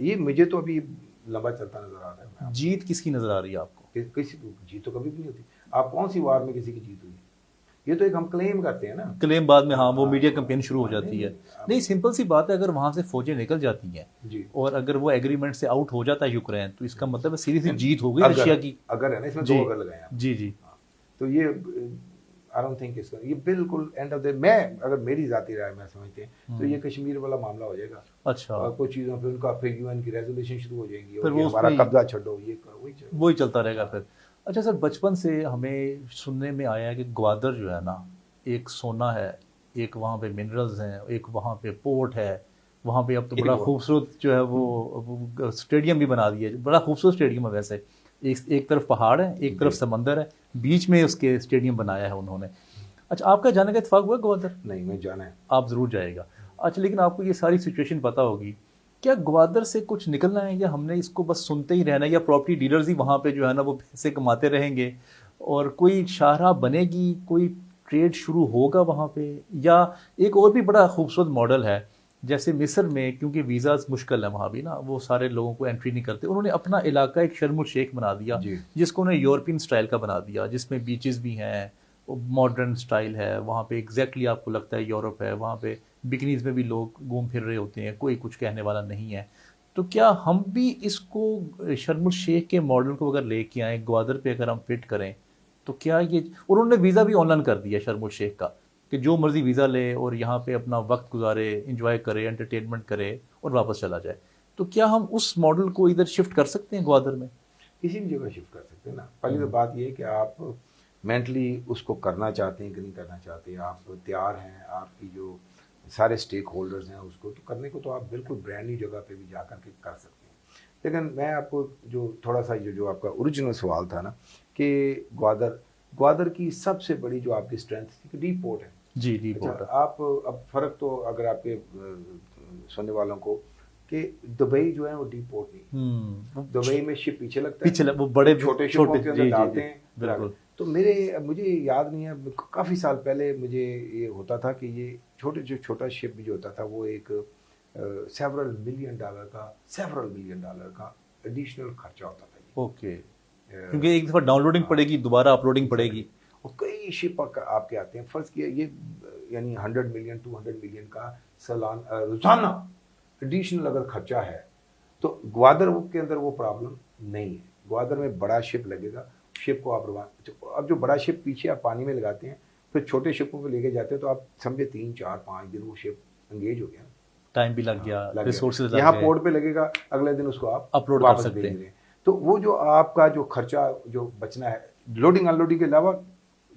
یہ مجھے تو ابھی لمبا چلتا نظر آ رہا ہے. جیت کس کی نظر آ رہی ہے آپ کو؟ کسی کو جیت تو کبھی بھی نہیں ہوتی. آپ کون سی وار میں کسی کی جیت ہوئی؟ یہ تو ایک ہم کلیم کرتے ہیں نا, کلیم بعد میں, ہاں وہ میڈیا کمپین شروع ہو جاتی ہے. نہیں سمپل سی بات ہے, اگر وہاں سے فوجیں نکل جاتی ہیں جی, اور اگر وہ ایگریمنٹ سے آؤٹ ہو جاتا ہے یوکرین, تو اس کا مطلب ہے سیدھی سی جیت ہو گئی رشیا کی. اگر ہے نا اس میں دو اگر لگائے ہیں جی جی, تو یہ آئی ڈونٹ تھنک اس کا یہ بالکل اینڈ آف دا, میں اگر میری ذاتی رائے میں سمجھتے ہیں تو یہ کشمیر والا معاملہ ہو جائے گا. اچھا, اور کچھ چیزوں پہ ان کا پھر یو این کی ریزولوشن شروع ہو جائیں گی پھر اور یہ وہ ہمارا قبضہ چھڈو, یہ کرو, وہی چلتا رہے گا پھر. اچھا سر, بچپن سے ہمیں سننے میں آیا ہے کہ گوادر جو ہے نا, ایک سونا ہے, ایک وہاں پہ منرلز ہیں, ایک وہاں پہ پورٹ ہے, وہاں پہ اب تو بڑا خوبصورت جو ہے وہ اسٹیڈیم بھی بنا دیا ہے, بڑا خوبصورت اسٹیڈیم ہے ویسے. ایک طرف پہاڑ ہے, ایک طرف سمندر ہے, بیچ میں اس کے اسٹیڈیم بنایا ہے انہوں نے. اچھا, آپ کا جانے کا اتفاق ہوا گوادر؟ نہیں, میں جانا ہے. آپ ضرور جائے گا. اچھا, لیکن آپ کو یہ ساری سچویشن پتہ ہوگی, کیا گوادر سے کچھ نکلنا ہے یا ہم نے اس کو بس سنتے ہی رہنا ہے, یا پراپرٹی ڈیلرز ہی وہاں پہ جو ہے نا وہ پیسے کماتے رہیں گے, اور کوئی شاہراہ بنے گی, کوئی ٹریڈ شروع ہوگا وہاں پہ؟ یا ایک اور بھی بڑا خوبصورت ماڈل ہے, جیسے مصر میں کیونکہ ویزاز مشکل ہے وہاں بھی نا, وہ سارے لوگوں کو انٹری نہیں کرتے, انہوں نے اپنا علاقہ ایک شرم الشیخ بنا دیا جس کو انہیں یورپین سٹائل کا بنا دیا, جس میں بیچز بھی ہیں, ماڈرن سٹائل ہے وہاں پہ, ایگزیکٹلی آپ کو لگتا ہے یورپ ہے. وہاں پہ بکنیز میں بھی لوگ گھوم پھر رہے ہوتے ہیں, کوئی کچھ کہنے والا نہیں ہے. تو کیا ہم بھی اس کو شرم الشیخ کے ماڈل کو اگر لے کے آئیں, گوادر پہ اگر ہم فٹ کریں, تو کیا یہ, اور انہوں نے ویزا بھی آن لائن کر دیا شرم الشیخ کا, کہ جو مرضی ویزا لے اور یہاں پہ اپنا وقت گزارے, انجوائے کرے, انٹرٹینمنٹ کرے اور واپس چلا جائے. تو کیا ہم اس ماڈل کو ادھر شفٹ کر سکتے ہیں گوادر میں؟ کسی بھی جگہ شفٹ کر سکتے ہیں نا. پہلی تو بات یہ ہے کہ آپ مینٹلی اس کو کرنا چاہتے ہیں کہ نہیں کرنا چاہتے, آپ تیار ہیں, آپ کی جو سارے اسٹیک ہولڈرز ہیں اس کو تو کرنے کو, تو آپ بالکل برانڈ نیو جگہ پہ بھی جا کر کے کر سکتے ہیں. لیکن میں آپ کو جو تھوڑا سا جو آپ کا اوریجنل سوال تھا نا, کہ گوادر کی سب سے بڑی جو آپ کی اسٹرینتھ تھی کہ ڈیپ پورٹ ہے. جی ڈیپ پورٹ. آپ اب فرق تو اگر آپ کے سننے والوں کو, کہ دبئی جو ہے وہ ڈیپ پورٹ نہیں, دبئی میں شپ پیچھے لگتا ہے, وہ بڑے چھوٹے شپوں کے اندر ڈالتے ہیں. تو مجھے یاد نہیں ہے, کافی سال پہلے مجھے یہ ہوتا تھا کہ یہ چھوٹا شپ جو ہوتا تھا وہ ایک سیورل ملین ڈالر کا ایڈیشنل خرچہ ہوتا تھا. اوکے, کیونکہ ایک دفعہ ڈاؤن لوڈنگ پڑے گی, دوبارہ اپلوڈنگ پڑے گی, اور کئی شپ آپ کے آتے ہیں. فرض کیا یہ یعنی 100 ملین 200 ملین کا روزانہ ایڈیشنل اگر خرچہ ہے, تو گوادر کے اندر وہ پرابلم نہیں ہے. گوادر میں بڑا شپ لگے گا, شپ کو آپ اب جو بڑا شپ پیچھے آپ پانی میں لگاتے ہیں, پھر چھوٹے شپوں پہ لے کے جاتے ہیں, تو آپ سمجھے 3 4 5 دن وہ شپ انگیج ہو گیا, ٹائم بھی لگ گیا, ریسورسز یہاں پورٹ پہ لگے گا, اگلے دن اس کو آپ اپلوڈ کر سکتے ہیں. تو وہ جو آپ کا جو خرچہ جو بچنا ہے لوڈنگ ان لوڈنگ کے علاوہ,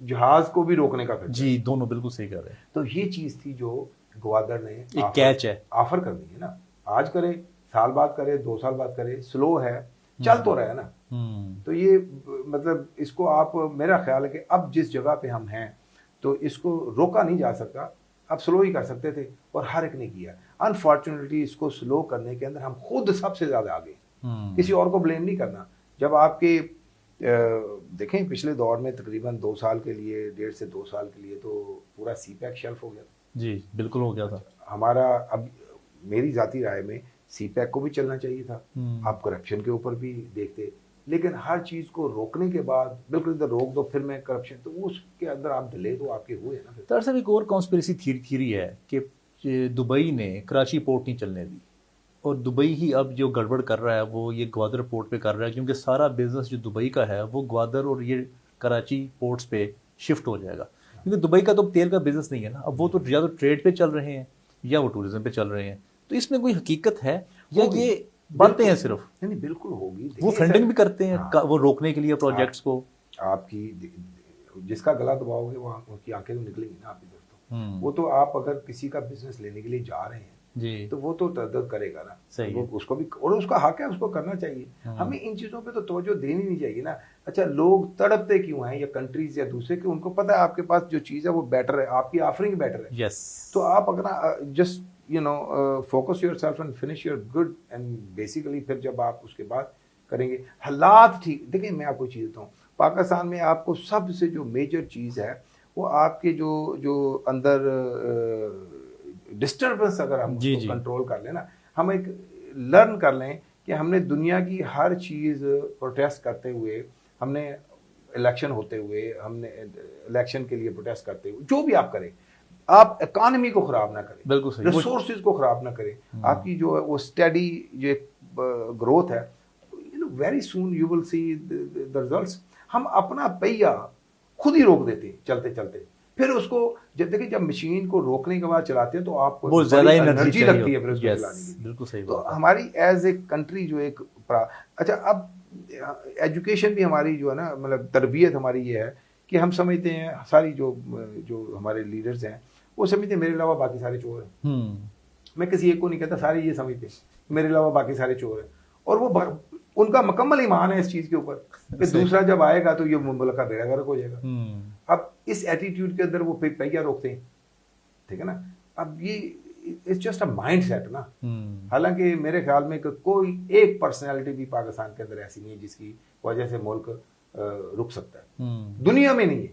جہاز کو بھی روکنے کا خرچہ. جی دونوں بالکل صحیح کر رہے ہیں. تو یہ چیز تھی جو گوادر نے ایک کیچ ہے, آفر کر دی ہے نا. آج کرے, سال بعد کرے, 2 سال بعد کرے, سلو ہے, چل تو رہا ہے نا. تو یہ مطلب اس کو آپ, میرا خیال ہے کہ اب جس جگہ پہ ہم ہیں تو اس کو روکا نہیں جا سکتا. اب سلو ہی کر سکتے تھے اور ہر ایک نے کیا. انفارچونیٹلی اس کو سلو کرنے کے اندر ہم خود سب سے زیادہ آگے, کسی اور کو بلیم نہیں کرنا. جب آپ کے دیکھیں پچھلے دور میں تقریباً 2 سال کے لیے, 1.5 سے 2 سال کے لیے تو پورا سی پیک شیلف ہو گیا تھا. جی بالکل ہو گیا تھا. ہمارا اب میری ذاتی رائے میں سی پیک کو بھی چلنا چاہیے تھا. آپ کرپشن کے اوپر بھی دیکھتے, لیکن ہر چیز کو روکنے کے بعد بالکل ادھر روک دو, پھر میں کرپشن, تو اس کے اندر آپ ڈلے تو آپ کے ہوئے نا. سر صاحب ایک اور کانسپریسی تھیوری ہے کہ دبئی نے کراچی پورٹ نہیں چلنے دی, اور دبئی ہی اب جو گڑبڑ کر رہا ہے وہ یہ گوادر پورٹ پہ کر رہا ہے, کیونکہ سارا بزنس جو دبئی کا ہے وہ گوادر اور یہ کراچی پورٹس پہ شفٹ ہو جائے گا. کیونکہ دبئی کا تو تیل کا بزنس نہیں ہے نا, اب وہ تو یا تو ٹریڈ پہ چل رہے ہیں یا وہ ٹورزم پہ چل رہے ہیں. تو اس میں کوئی حقیقت ہے یا یہ باتیں ہیں صرف؟ نہیں بالکل ہوگی. وہ فنڈنگ بھی کرتے ہیں وہ روکنے کے لیے پروجیکٹس کو. آپ کی جس کا گلا دباؤ گے وہ اس کی آنکھیں تو نکلیں گی نا آپ کی طرف. تو وہ تو آپ اگر کسی کا بزنس لینے کے لیے جا رہے ہیں جی تو وہ تو تردد کرے گا نا. صحیح, اس کو بھی, اور اس کا حق ہے, اس کو کرنا چاہیے. ہمیں ان چیزوں پہ تو توجہ دینی نہیں چاہیے نا. اچھا لوگ تڑپتے کیوں ہیں, یا کنٹریز یا دوسرے, کہ ان کو پتہ ہے آپ کے پاس جو چیز ہے وہ بیٹر ہے, آپ کی آفرنگ بیٹر ہے. یس, تو آپ اگر just focus your self and finish your good, and basically پھر جب آپ اس کے بعد کریں گے حالات ٹھیک. دیکھیں میں آپ کو چیز دیتا ہوں, پاکستان میں آپ کو سب سے جو میجر چیز ہے وہ آپ کے جو اندر ڈسٹربنس اگر ہم کنٹرول کر لیں نا. ہم ایک لرن کر لیں کہ ہم نے دنیا کی ہر چیز پروٹیسٹ کرتے ہوئے، ہم نے الیکشن ہوتے ہوئے، ہم نے الیکشن کے لیے پروٹیسٹ کرتے ہوئے، جو بھی آپ کریں، آپ اکانومی کو خراب نہ کریں، بالکل صحیح، ریسورسز کو خراب نہ کریں، آپ کی جو وہ اسٹڈی جو گروتھ ہے، very soon you will see the results. ہم اپنا پہیا خود ہی روک دیتے ہیں چلتے چلتے، پھر اس کو جب دیکھیں جب مشین کو روکنے کے بعد چلاتے ہیں تو آپ کو بہت زیادہ انرجی لگتی ہے پھر اس کو چلانے کی. بالکل صحیح تو بات ہے. ہماری ایز اے کنٹری جو ایک اچھا اب ایجوکیشن بھی ہماری جو ہے نا، مطلب تربیت ہماری یہ ہے کہ ہم سمجھتے ہیں ساری جو ہمارے لیڈرز ہیں وہ سمجھتے ہیں میرے علاوہ باقی سارے چور ہیں. میں کسی ایک کو نہیں کہتا، سارے یہ سمجھتے ہیں میرے علاوہ باقی سارے چور ہیں، اور وہ ان کا مکمل ایمان ہے اس چیز کے اوپر کہ دوسرا جب آئے گا تو یہ ملک کا بیڑا غرق ہو جائے گا. اب اس ایٹیٹیوڈ کے اندر وہ پہیا روکتے ہیں، ٹھیک ہے نا. اب یہ it's just a mindset نا. حالانکہ میرے خیال میں کہ کوئی ایک پرسنالٹی بھی پاکستان کے اندر ایسی نہیں ہے جس کی وجہ سے ملک رک سکتا ہے، دنیا میں نہیں ہے.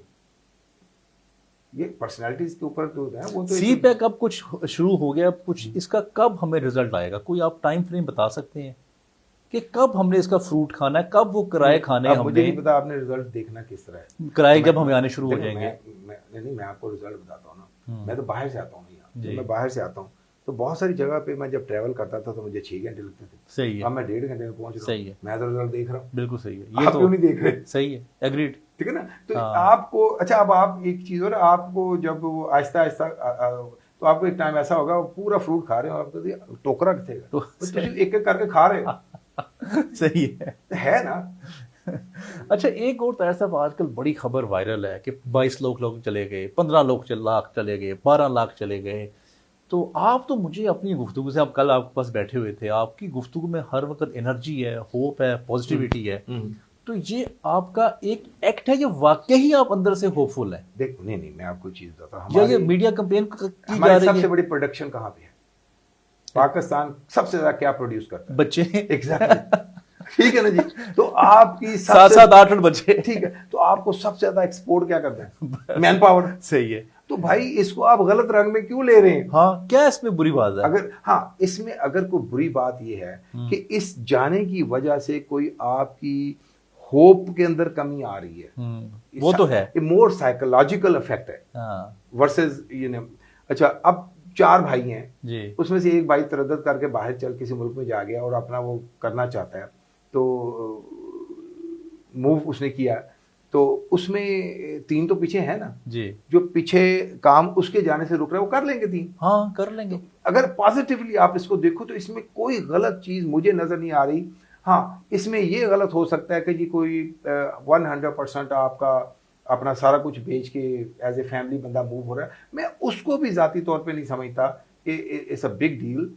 یہ پرسنالٹیز کے اوپر جو ہے وہ تو سی پیک اب کچھ شروع ہو گیا، اب کچھ اس کا کب ہمیں رزلٹ آئے گا؟ کوئی آپ ٹائم فریم بتا سکتے ہیں کہ کب ہم نے اس کا فروٹ کھانا ہے، کب وہ کرائے کھانے ہم مجھے نے؟ نہیں پتا آپ نے رزلٹ دیکھنا کس طرح ہے. کرائے جب ہمیں آنے شروع ہو جائیں گے. نہیں میں آپ کو رزلٹ بتاتا ہوں نا. میں تو باہر سے آتا ہوں یہاں، جب میں باہر سے آتا ہوں تو بہت ساری جگہ پہ میں جب ٹریول کرتا تھا تو مجھے 6 گھنٹے لگتے تھے. صحیح ہے. اب میں 1.5 گھنٹے میں پہنچ رہا ہوں. صحیح ہے. میں تو رزلٹ دیکھ رہا ہوں. بالکل صحیح ہے. یہ آپ کیوں نہیں دیکھ رہے؟ صحیح ہے، ایگریڈ. ٹھیک ہے نا. تو آپ کو اچھا اب آپ ایک چیز ہو رہا، آپ کو جب وہ آہستہ آہستہ تو آپ کو ایک ٹائم ایسا ہوگا وہ پورا فروٹ کھا رہے ہو، آپ کو ٹوکرا کتنے گا ایک ایک کر کے کھا رہے ہو. صحیح ہے نا. اچھا ایک اور طرح سے آج کل بڑی خبر وائرل ہے کہ 22 لوگ چلے گئے، 15 لاکھ چلے گئے، 12 لاکھ چلے گئے. تو آپ تو مجھے اپنی گفتگو سے، اب کل آپ کے پاس بیٹھے ہوئے تھے، آپ کی گفتگو میں ہر وقت انرجی ہے، ہوپ ہے، پازیٹیوٹی ہے. تو یہ آپ کا ایک ایکٹ ہے کہ واقعی آپ اندر سے ہوپ فل ہیں؟ دیکھ نہیں میں آپ کو چیز بتاتا ہوں. یا یہ میڈیا کمپین کی جا ہماری رہی سب ہے؟ سے بڑی پروڈکشن کہاں پہ ہے؟ پاکستان سب سے زیادہ کیا پروڈیوس کرتا ہے؟ بچے. ایگزیکٹلی. ٹھیک ہے نا جی. تو آپ کی 7-8 بچے. ٹھیک ہے. تو آپ کو سب سے زیادہ ایکسپورٹ کیا کرنا ہے؟ Man power. صحیح ہے. تو بھائی اس کو آپ غلط رنگ میں کیوں لے رہے ہیں؟ ہاں کیا اس میں بری بات ہے؟ اگر اس میں اگر کوئی بری بات یہ ہے کہ اس جانے کی وجہ سے کوئی آپ کی ہوپ کے اندر کمی آ رہی ہے، وہ تو ہے. مور سائیکولوجیکل افیکٹ ہے ورسز اچھا اب 4 بھائی ہیں جی، اس میں سے ایک بھائی تردد کر کے باہر چل کسی ملک میں جا گیا اور اپنا وہ کرنا چاہتا ہے، تو موو اس نے کیا، تو اس میں 3 تو پیچھے ہیں نا جی، جو پیچھے کام اس کے جانے سے رک رہے ہیں، وہ کر لیں گے 3. ہاں کر لیں گے. اگر پازیٹیولی آپ اس کو دیکھو تو اس میں کوئی غلط چیز مجھے نظر نہیں آ رہی. ہاں اس میں یہ غلط ہو سکتا ہے کہ جی کوئی 100% آپ کا اپنا سارا کچھ بیچ کے ایز اے فیملی بندہ موو ہو رہا ہے. میں اس کو بھی ذاتی طور پہ نہیں سمجھتا کہ اٹس اے بگ ڈیل.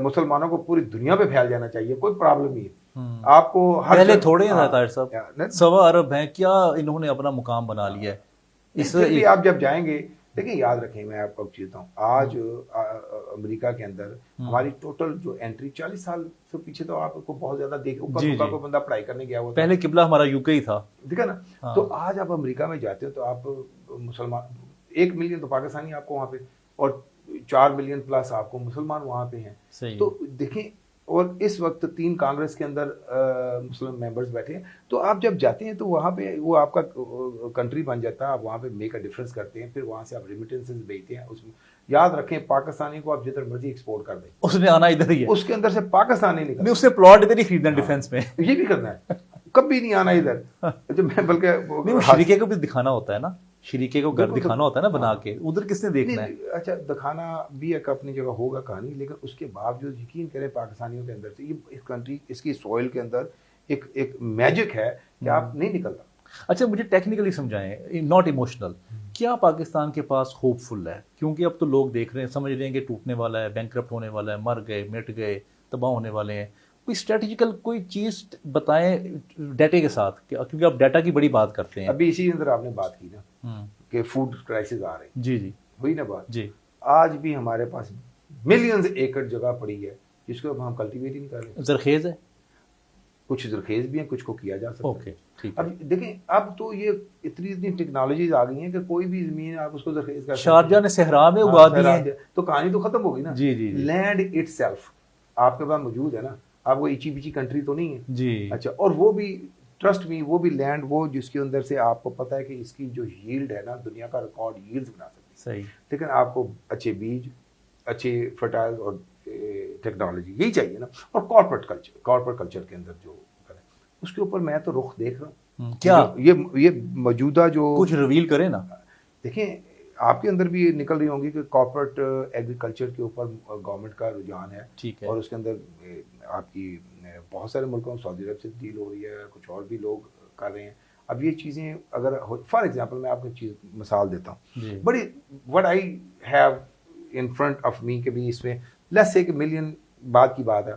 مسلمانوں کو پوری دنیا پہ پھیل جانا چاہیے، کوئی پرابلم نہیں ہے. آپ کو پہلے تھوڑے ہیں طاہر صاحب، 1.25 ارب ہیں، کیا انہوں نے اپنا مقام بنا لیا ہے؟ اس سے بھی آپ جب جائیں گے دیکھیں، یاد رکھیں میں آپ کو چیز بتاؤں، آج امریکہ کے اندر ہماری ٹوٹل جو انٹری 40 سال سے پیچھے تو آپ کو بہت زیادہ دیکھ اوپر کو بندہ پڑھائی کرنے گیا ہوا، پہلے قبلہ ہمارا UK ہی تھا، ٹھیک ہے نا. تو آج آپ امریکہ میں جاتے ہو تو آپ مسلمان 1 ملین تو پاکستانی آپ کو وہاں پہ، اور 4 ملین پلس آپ کو مسلمان وہاں پہ ہیں. تو دیکھیں، اور اس وقت 3 کانگریس کے اندر مسلم ممبرز بیٹھے ہیں. تو آپ جب جاتے ہیں تو وہاں پہ وہ آپ کا کنٹری بن جاتا ہے، آپ وہاں پہ میک اے ڈفرنس کرتے ہیں، پھر وہاں سے آپ ریمیٹنسز بھیجتے ہیں. اس میں یاد رکھیں پاکستانی کو آپ جتنا مرضی ایکسپورٹ کر دیں، اس نے آنا ادھر ہی ہے، اس کے اندر سے پاکستانی نکلنا، اس سے پلاٹ ادھر ہی خریدنا ڈیفنس میں، یہ بھی کرنا ہے، کبھی نہیں آنا ادھر. بلکہ شریکے کو بھی دکھانا ہوتا ہے نا، شریکے کو گھر دکھانا ہوتا ہے نا بنا کے، ادھر کس نے دیکھنا ہے؟ اچھا دکھانا بھی ایک اپنی جگہ ہوگا کہانی، لیکن اس کے باوجود یقین کریں پاکستانیوں کے اندر سے یہ اس کنٹری، اس کی سوئل کے اندر ایک میجک ہے کہ آپ نہیں نکلتا. اچھا مجھے ٹیکنیکلی سمجھائیں، ناٹ ایموشنل، کیا پاکستان کے پاس ہوپ فل ہے؟ کیونکہ اب تو لوگ دیکھ رہے ہیں، سمجھ رہے ہیں کہ ٹوٹنے والا ہے، بینکرپٹ ہونے والا ہے، مر گئے، مٹ گئے، تباہ ہونے والے ہیں. کوئی اسٹریٹجیکل کوئی چیز بتائیں ڈیٹے کے ساتھ، کیونکہ آپ ڈیٹا کی بڑی بات کرتے ہیں. ابھی اسی اندر آپ نے بات کی نا کہ فوڈ کرائسس آ رہے ہیں، جی جی ہوئی نا بات. جی، آج بھی ہمارے پاس ملینز ایکڑ جگہ پڑی ہے جس کو ہم کلٹیویٹ ہی نہیں کر رہے. زرخیز ہے، کچھ زرخیز بھی ہیں، کچھ کو کیا جا سکتا ہے. اوکے ٹھیک. اب دیکھیں اب تو یہ اتنی ٹیکنالوجیز آ گئی ہیں کہ کوئی بھی زمین آپ اس کو زرخیز کر سکتے ہیں. شارجہ نے صحرا میں اگا دی ہے تو کہانی تو ختم ہو گئی نا. جی جی. Land itself. آپ کے پاس موجود ہے نا, آپ وہ ایچی بیچی کنٹری تو نہیں ہے جی. اچھا, اور وہ بھی ٹرسٹ می وہ بھی لینڈ وہ جس کے اندر سے آپ کو پتہ ہے کہ اس کی جو ییلڈ ہے نا دنیا کا ریکارڈ ییلڈز بنا سکتی ہے. صحیح. لیکن آپ کو اچھے بیج, اچھے فرٹائل اور ٹیکنالوجی یہی چاہیے نا, اور کارپوریٹ کلچر کے اندر جو کریں اس کے اوپر میں تو رخ دیکھ رہا ہوں. کیا یہ موجودہ جو کچھ ریویل کریں نا, دیکھیں آپ کے اندر بھی یہ نکل رہی ہوں گی کہ کارپوریٹ ایگریکلچر کے اوپر گورنمنٹ کا رجحان ہے. ٹھیک ہے. اور اس کے اندر آپ کی بہت سارے ملکوں سعودی عرب سے ڈیل ہو رہی ہے, کچھ اور بھی لوگ کر رہے ہیں. اب یہ چیزیں اگر فار ایگزامپل میں آپ کو چیز مثال دیتا ہوں بڑی what I have in front of me کہ بھی اس میں لیٹس سے کہ ملین بعد کی بات ہے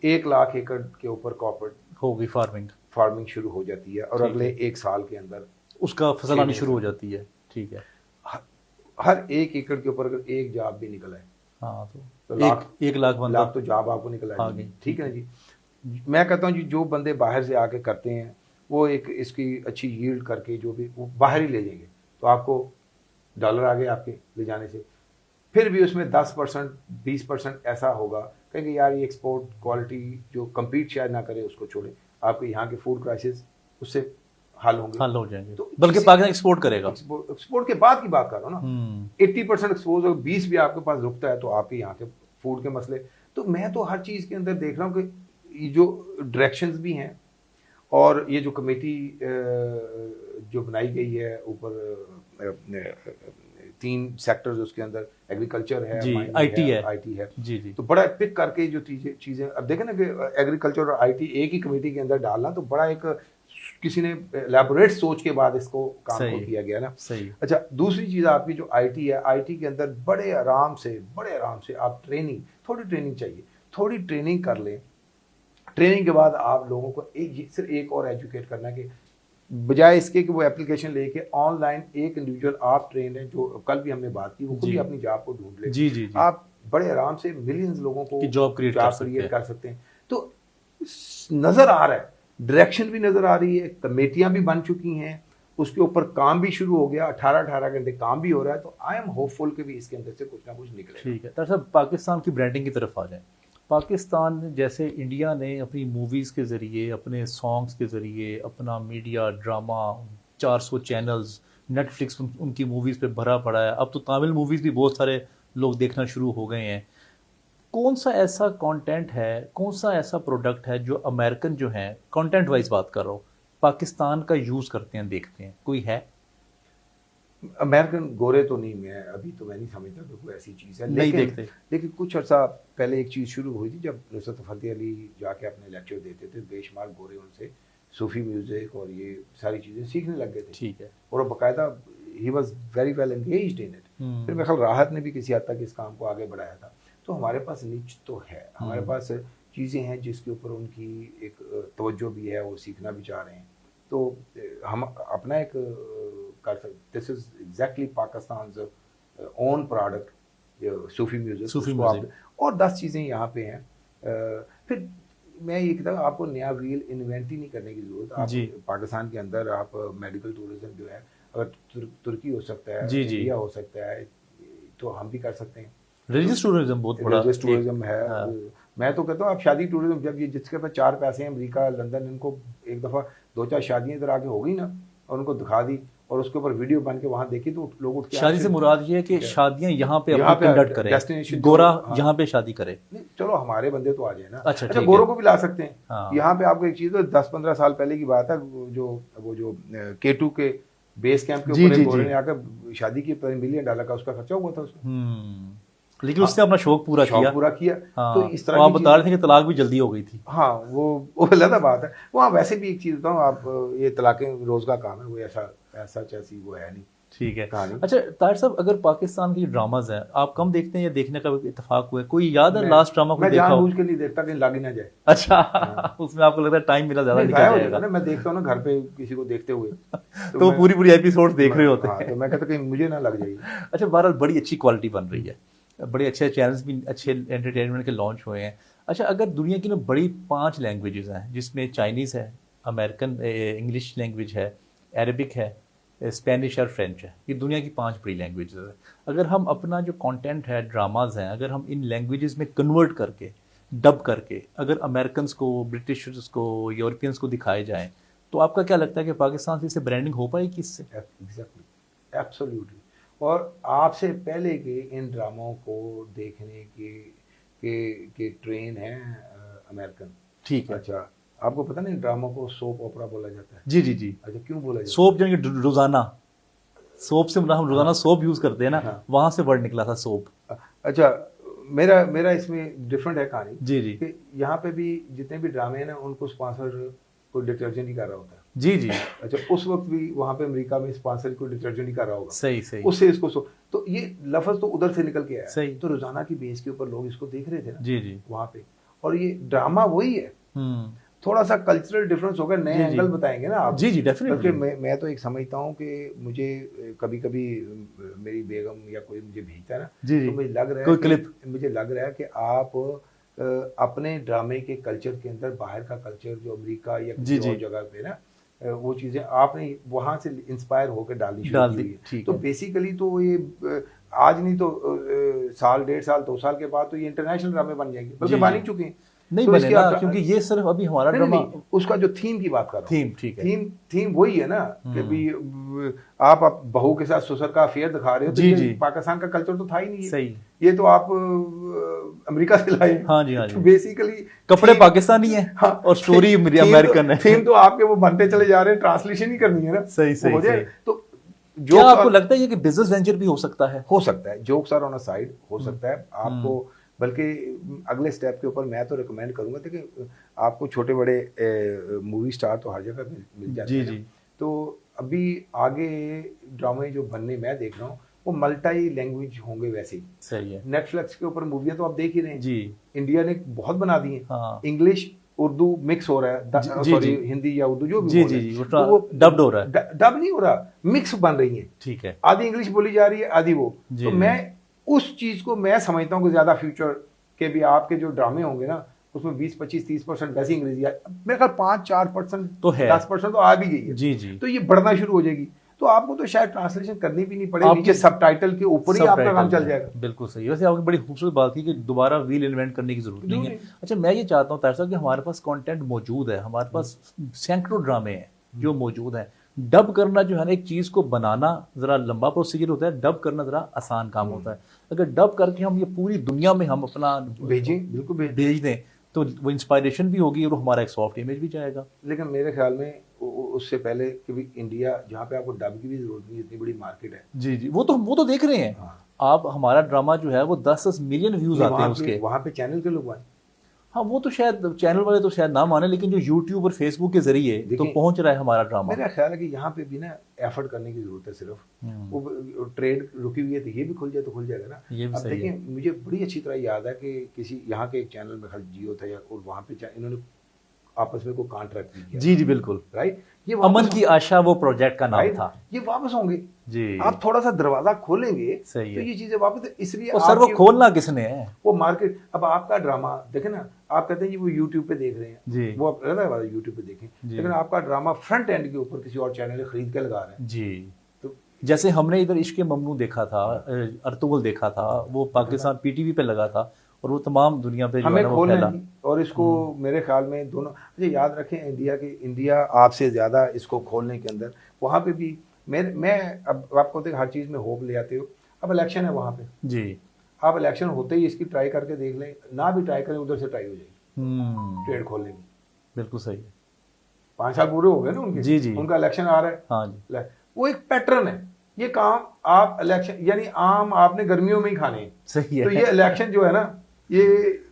1 لاکھ ایکڑ کے اوپر کارپوریٹ ہوگی فارمنگ شروع ہو جاتی ہے, اور اگلے 1 سال کے اندر اس کا فصل آنی شروع ہو جاتی ہے. ٹھیک ہے. ہر 1 ایکڑ کے اوپر اگر ایک جاب بھی نکلا ہے, ہاں تو 1 لاکھ تو جاب آپ کو نکل آئے گی. ٹھیک ہے جی. میں کہتا ہوں جی جو بندے باہر سے آ کے کرتے ہیں وہ ایک اس کی اچھی ییلڈ کر کے جو بھی وہ باہر ہی لے جائیں گے تو آپ کو ڈالر آگے آپ کے لے جانے سے پھر بھی اس میں 10% 20% ایسا ہوگا کہیں کہ یار یہ ایکسپورٹ کوالٹی جو کمپیٹ شاید نہ کرے اس کو چھوڑیں. آپ کے یہاں کے فوڈ کرائسس اس سے حل ہو جائیں گے. تو بلکہ پاکستان ایکسپورٹ کرے گا. ایکسپورٹ کے بعد کی بات کر رہا ہوں نا, 80% ایکسپورٹ اور 20 بھی آپ کے پاس رکتا ہے تو آپ کے یہاں کے فوڈ کے مسئلے. تو میں تو ہر چیز کے اندر دیکھ رہا ہوں کہ یہ جو ڈائریکشنز بھی ہیں اور یہ جو کمیٹی جو بنائی گئی ہے اوپر 3 سیکٹرز اس کے اندر ایگریکلچر ہے, آئی ٹی ہے, جی جی, تو بڑا پک کر کے جو چیزیں اب دیکھیں نا کہ ایگریکلچر اور آئی ٹی ایک ہی کمیٹی کے اندر ڈالنا تو بڑا ایک کسی نے لیبوریٹ سوچ کے بعد اس کو کام کو کیا گیا نا. اچھا دوسری چیز آپ کی جو آئی ٹی ہے, آئی ٹی کے اندر بڑے آرام سے آپ تھوڑی ٹریننگ چاہیے, تھوڑی ٹریننگ کر لیں. ٹریننگ کے بعد آپ لوگوں کو صرف ایک اور ایجوکیٹ کرنا ہے کہ بجائے اس کے کہ وہ اپلیکیشن لے کے آن لائن ایک انڈیویجول آپ ٹرین ہیں جو کل بھی ہم نے بات کی وہ خود ہی اپنی جاب کو ڈھونڈ لے. آپ بڑے آرام سے ملینز لوگوں کو جاب کریٹ کر سکتے ہیں. تو نظر آ رہا ہے, ڈائریکشن بھی نظر آ رہی ہے, کمیٹیاں بھی بن چکی ہیں, اس کے اوپر کام بھی شروع ہو گیا, 18 گھنٹے کام بھی ہو رہا ہے. تو آئی ایم ہوپ فل کہ بھی اس کے اندر سے کچھ نہ کچھ نکلے. ٹھیک ہے. ڈاکٹر صاحب پاکستان کی برانڈنگ کی طرف آ جائیں. پاکستان جیسے انڈیا نے اپنی موویز کے ذریعے, اپنے سانگز کے ذریعے, اپنا media drama 400 channels, Netflix ان کی موویز پہ بھرا پڑا ہے. اب تو تامل موویز بھی بہت سارے لوگ دیکھنا شروع ہو گئے ہیں. کون سا ایسا کانٹینٹ ہے, کون سا ایسا پروڈکٹ ہے جو امریکن جو ہیں, کانٹینٹ وائز بات کر رہا ہوں, پاکستان کا یوز کرتے ہیں, دیکھتے ہیں, کوئی ہے؟ امریکن گورے تو نہیں, میں ابھی تو میں نہیں سمجھتا کہ کوئی ایسی چیز ہے, نہیں دیکھتے. لیکن کچھ عرصہ پہلے ایک چیز شروع ہوئی تھی جب نصرت فتح علی جا کے اپنے لیکچر دیتے تھے, بے شمار گورے ان سے صوفی میوزک اور یہ ساری چیزیں سیکھنے لگ گئے تھے. ٹھیک ہے. اور باقاعدہ ہی was very well engaged in it. پھر میرے خیال راحت نے بھی کسی حد تک اس کام کو آگے بڑھایا تھا. تو ہمارے پاس نیچ تو ہے, ہمارے پاس چیزیں ہیں جس کے اوپر ان کی ایک توجہ بھی ہے, وہ سیکھنا بھی چاہ رہے ہیں. تو ہم اپنا ایک کر سکتے, this is exactly Pakistan's own product صوفی میوزک, اور 10 چیزیں یہاں پہ ہیں. پھر میں یہ کہتا ہوں آپ کو نیا ویل انوینٹ ہی نہیں کرنے کی ضرورت. آپ پاکستان کے اندر آپ میڈیکل ٹورزم جو ہے, اگر ترکی ہو سکتا ہے, انڈیا ہو سکتا ہے, تو ہم بھی کر سکتے ہیں. ریلیجس ٹورزم بہت بڑا ٹورزم ہے. میں تو کہتا ہوں آپ شادی ٹورزم, جب یہ جس کے پاس 4 پیسے ہیں, امریکہ لندن, ان کو ایک دفعہ 2-4 شادیاں ادھر آگے ہو گئی نا, اور ان کو دکھا دی اور اس کے اوپر ویڈیو بن کے وہاں دیکھی, تو لوگ اٹھ کے شادی سے مراد یہ ہے کہ شادیاں یہاں پہ کنڈکٹ کریں, گورا یہاں پہ شادی کرے. چلو ہمارے بندے تو آ جائیں نا. اچھا گوروں کو بھی لا سکتے ہیں یہاں پہ. آپ کو ایک چیز 10-15 سال پہلے کی بات ہے, وہ جو K2 کے بیس کیمپ کے اوپر گورے نے آ کر شادی کی $1 ملین کا اس کا خرچہ ہوا تھا اس میں, لیکن اس نے اپنا شوق پورا کیا. تو اس طرح آپ بتا رہے تھے کہ طلاق بھی جلدی ہو گئی تھی. ہاں وہ علیحدہ بات ہے. وہاں ویسے بھی ایک چیز بتاؤں, آپ یہ طلاقیں روز کا کام ہے, وہ ایسی وہ ہے نہیں. ٹھیک ہے. اچھا طاہر صاحب, اگر پاکستان کی ڈراماز ہیں آپ کم دیکھتے ہیں یا دیکھنے کا اتفاق ہوا ہے, کوئی یاد ہے لاسٹ ڈرامہ کوئی دیکھا ہو؟ میں جان بوجھ کے نہیں دیکھتا کہ لگ ہی نہ جائے. اچھا, اس میں آپ کو لگتا ہے ٹائم میرا زیادہ نکل جائے گا. میں دیکھتا ہوں نا گھر پہ کسی کو دیکھتے ہوئے, تو پوری ایپیسوڈ دیکھ رہے ہوتے ہیں, تو میں کہتا کہ مجھے نہ لگ جائے. اچھا بہرحال بڑی اچھی کوالٹی بن رہی ہے, بڑے اچھے چینلز بھی اچھے انٹرٹینمنٹ کے لانچ ہوئے ہیں. اچھا اگر دنیا کی بڑی 5 لینگویجز ہیں, جس میں چائنیز ہے, امریکن انگلش لینگویج ہے, عربک ہے, اسپینش اور فرینچ ہے, یہ دنیا کی 5 بڑی لینگویجز ہیں. اگر ہم اپنا جو کانٹینٹ ہے, ڈراماز ہیں, اگر ہم ان لینگویجز میں کنورٹ کر کے ڈب کر کے اگر امریکنس کو، برٹشرز کو، یورپینس کو دکھائے جائیں تو آپ کا کیا لگتا ہے کہ پاکستان سے برانڈنگ ہو پائے گی اس سے؟ Exactly, absolutely. اور آپ سے پہلے کہ ان ڈراموں کو دیکھنے کے ٹرین ہیں امریکن. ٹھیک ہے. اچھا آپ کو پتہ نہیں ڈراموں کو سوپ اوپرا بولا جاتا ہے؟ جی جی جی. اچھا کیوں بولا جاتا ہے؟ سوپ جو کہ روزانہ سوپ سے ہم روزانہ سوپ یوز کرتے ہیں نا، وہاں سے ورڈ نکلا تھا سوپ. اچھا میرا اس میں ڈفرینٹ ہے کہانی. جی جی. کہ یہاں پہ بھی جتنے بھی ڈرامے ہیں نا ان کو اسپانسر کوئی ڈٹرجنٹ ہی کر رہا ہوتا ہے. جی جی. اچھا اس وقت بھی وہاں پہ امریکہ میں اسپانسر کوئی ڈٹرجنٹ ہی کر رہا ہوگا. صحیح صحیح. اس سے اس کو تو یہ لفظ تو ادھر سے نکل کے آیا. صحیح. تو روزانہ کی بیس کے اوپر لوگ اس کو دیکھ رہے تھے نا. جی جی. وہاں پہ اور یہ ڈرامہ وہی ہے. تھوڑا سا کلچرل ڈفرینس ہوگا، نئے اینگل بتائیں گے نا آپ. جی جی ڈیفینیٹلی. بلکہ میں تو ایک سمجھتا ہوں کہ مجھے کبھی کبھی میری بیگم یا کوئی مجھے بھیجتا ہے نا، تو مجھے لگ رہا ہے کہ آپ اپنے ڈرامے کے کلچر کے اندر باہر کا کلچر جو امریکہ یا کسی اور جگہ پہ نا وہ چیزیں آپ نے وہاں سے انسپائر ہو کے ڈالنی شروع کی ہے. تو بیسیکلی تو یہ آج نہیں تو سال 1.5 سال 2 سال کے بعد تو یہ انٹرنیشنل ڈرامے بن جائیں گے، بلکہ بن ہی چکے ہیں. نہیں بنے نا، کیونکہ یہ صرف ابھی ہمارا ڈرامہ اس کا جو تھیم کی بات کر رہا ہوں. تھیم ٹھیک ہے. تھیم وہی ہے نا کہ بھی آپ بہو کے ساتھ سسر کا افیئر دکھا رہے ہو. جی جی. پاکستان کا کلچر تو تھا ہی نہیں. صحیح. یہ تو آپ امریکہ سے لائے. ہاں جی ہاں جی. بیسیکلی کپڑے پاکستانی ہیں اور سٹوری امریکن ہے. تھیم تو آپ کے وہ بنتے چلے جا رہے ہیں، ٹرانسلیشن ہی کرنی ہے نا. صحیح صحیح. تو جو آپ کو لگتا ہے کہ بزنس وینچر بھی ہو سکتا ہے jokes are on aside ہو سکتا ہے آپ کو. بلکہ اگلے سٹیپ کے اوپر میں تو ریکمینڈ کروں گا کہ آپ کو چھوٹے بڑے مووی سٹار تو ہر جگہ مل جاتے ہیں. تو ابھی آگے ڈرامے جو بننے میں دیکھ رہا ہوں وہ ملٹی لینگویج ہوں گے. ویسے ہی صحیح ہے. نیٹ فلکس کے اوپر موویاں تو آپ دیکھ ہی رہے ہیں. جی. انڈیا نے بہت بنا دی ہیں. انگلش اردو مکس ہو رہا ہے، سوری ہندی یا اردو جو بھی وہ ڈبڈ ہو رہا ہے. ڈب نہیں ہو رہا، مکس بن رہی ہیں. ٹھیک ہے. آدھی انگلش بولی جا رہی ہے آدھی وہ. تو میں اس چیز کو میں سمجھتا ہوں کہ زیادہ فیوچر کے بھی آپ کے جو ڈرامے ہوں گے نا اس میں 20-25-30% ویسی انگریزی ہے. میرے خیال 5-4% تو ہے، 10% تو آ بھی گئی ہے. جی جی. تو یہ بڑھنا شروع ہو جائے گی تو آپ کو تو شاید ٹرانسلیشن کرنی بھی نہیں پڑے گی، نیچے سب ٹائٹل کے اوپر ہی آپ کا کام چل جائے گا. بالکل صحیح. ویسے آپ نے بڑی خوبصورت بات کی کہ دوبارہ ویل انوینٹ کرنے کی ضرورت نہیں ہے. اچھا میں یہ چاہتا ہوں طاہر صاحب کہ ہمارے پاس کانٹینٹ موجود ہے، ہمارے پاس سینکڑوں ڈرامے ہیں جو موجود ہیں. ڈب کرنا جو ہے نا ایک چیز کو بنانا ذرا لمبا پروسیجر ہوتا ہے، ڈب کرنا ذرا آسان کام ہوتا ہے. اگر ڈب کر کے ہم یہ پوری دنیا میں ہم اپنا بھیجیں، بالکل بھیج دیں تو وہ انسپائریشن بھی ہوگی اور ہمارا ایک سافٹ امیج بھی جائے گا. لیکن میرے خیال میں اس سے پہلے کہ بھی انڈیا جہاں پہ آپ کو ڈب کی بھی ضرورت نہیں، اتنی بڑی مارکیٹ ہے. جی جی. وہ تو دیکھ رہے ہیں آپ. ہمارا ڈرامہ جو ہے وہ 10 ملین ویوز آتے ہیں اس کے. وہاں پہ چینل کے لوگ آئیں. ہاں وہ تو شاید چینل والے تو شاید نہ مانے، لیکن جو یوٹیوب اور فیس بک کے ذریعے تو پہنچ رہا ہے ہمارا ڈرامہ. میرا خیال ہے کہ یہاں پہ بھی نا ایفرٹ کرنے کی ضرورت ہے. صرف وہ ٹریڈ رکی ہوئی ہے تو یہ بھی کھل جائے تو کھل جائے گا نا. اب دیکھیں مجھے بڑی اچھی طرح یاد ہے کہ کسی یہاں کے ایک چینل میں خالی جیو تھا اور وہاں پہ انہوں نے آپس میں کوئی کانٹریکٹ بھی کیا. جی جی بالکل رائٹ. یہ امن کی آشا وہ پروجیکٹ کا نام تھا. یہ واپس ہوں گے. جی. آپ تھوڑا سا دروازہ کھولیں گے تو یہ چیزیں واپس. اس لیے سر وہ کھولنا کس نے ہے؟ وہ مارکیٹ. اب آپ کا ڈرامہ دیکھیں نا، آپ کہتے ہیں جی وہ یوٹیوب پہ دیکھ رہے ہیں. جی. وہ یوٹیوب پہ دیکھیں، لیکن آپ کا ڈرامہ فرنٹ اینڈ کے اوپر کسی اور چینل خرید کے لگا رہے ہیں. جی. تو جیسے ہم نے ادھر عشق ممنوع دیکھا تھا، ارطغرل دیکھا تھا، وہ پاکستان پی ٹی وی پہ لگا تھا اور وہ تمام دنیا پہ ہمیں کھولنا. اور اس کو میرے خیال میں دونوں یاد رکھیں، انڈیا آپ سے زیادہ اس کو کھولنے کے اندر وہاں پہ بھی میں اب آپ کو ہر چیز میں ہوپ لے آتے ہو. اب الیکشن ہے وہاں پہ. جی. آپ الیکشن ہوتے ہی اس کی ٹرائی کر کے دیکھ لیں، نہ بھی ٹرائی کریں ادھر سے ٹرائی ہو جائے گی ٹریڈ کھولنے کی. بالکل صحیح ہے. 5 سال پورے ہو گئے نا ان کے. جی جی. ان کا الیکشن آ رہا ہے. ہاں جی. وہ ایک پیٹرن ہے. یہ کام آپ الیکشن یعنی عام آپ نے گرمیوں میں ہی کھانے ہیں. صحیح ہے. تو یہ الیکشن جو ہے نا یہ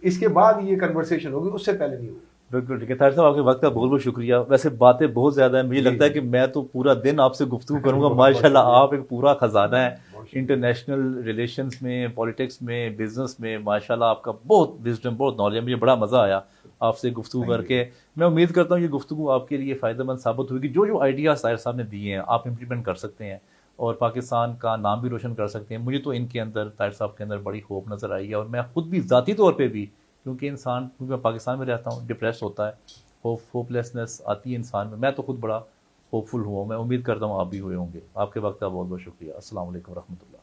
اس کے بعد یہ کنورسیشن ہوگی، اس سے پہلے نہیں ہوگی. بالکل ٹھیک ہے. طاہر صاحب آپ کے وقت کا بہت بہت شکریہ. ویسے باتیں بہت زیادہ ہیں، مجھے لگتا ہے کہ میں تو پورا دن آپ سے گفتگو کروں گا. ماشاء اللہ آپ ایک پورا خزانہ ہے انٹرنیشنل ریلیشنس میں، پالیٹکس میں، بزنس میں. ماشاء اللہ آپ کا بہت وزڈم، بہت نالج ہے. مجھے بڑا مزہ آیا آپ سے گفتگو کر کے. میں امید کرتا ہوں یہ گفتگو آپ کے لیے فائدہ مند ثابت ہوگی. جو آئیڈیاز طاہر صاحب نے دیے ہیں آپ امپلیمنٹ کر سکتے ہیں اور پاکستان کا نام بھی روشن کر سکتے ہیں. مجھے تو ان کے اندر طاہر صاحب کے اندر بڑی ہوپ نظر آئی ہے. اور میں خود بھی ذاتی طور پہ بھی، کیونکہ میں پاکستان میں رہتا ہوں، ڈپریس ہوتا ہے، ہوپ لیسنس آتی ہے انسان میں. میں تو خود بڑا ہوپ فل ہوا. میں امید کرتا ہوں آپ بھی ہوئے ہوں گے. آپ کے وقت کا بہت بہت شکریہ. السلام علیکم ورحمۃ اللہ.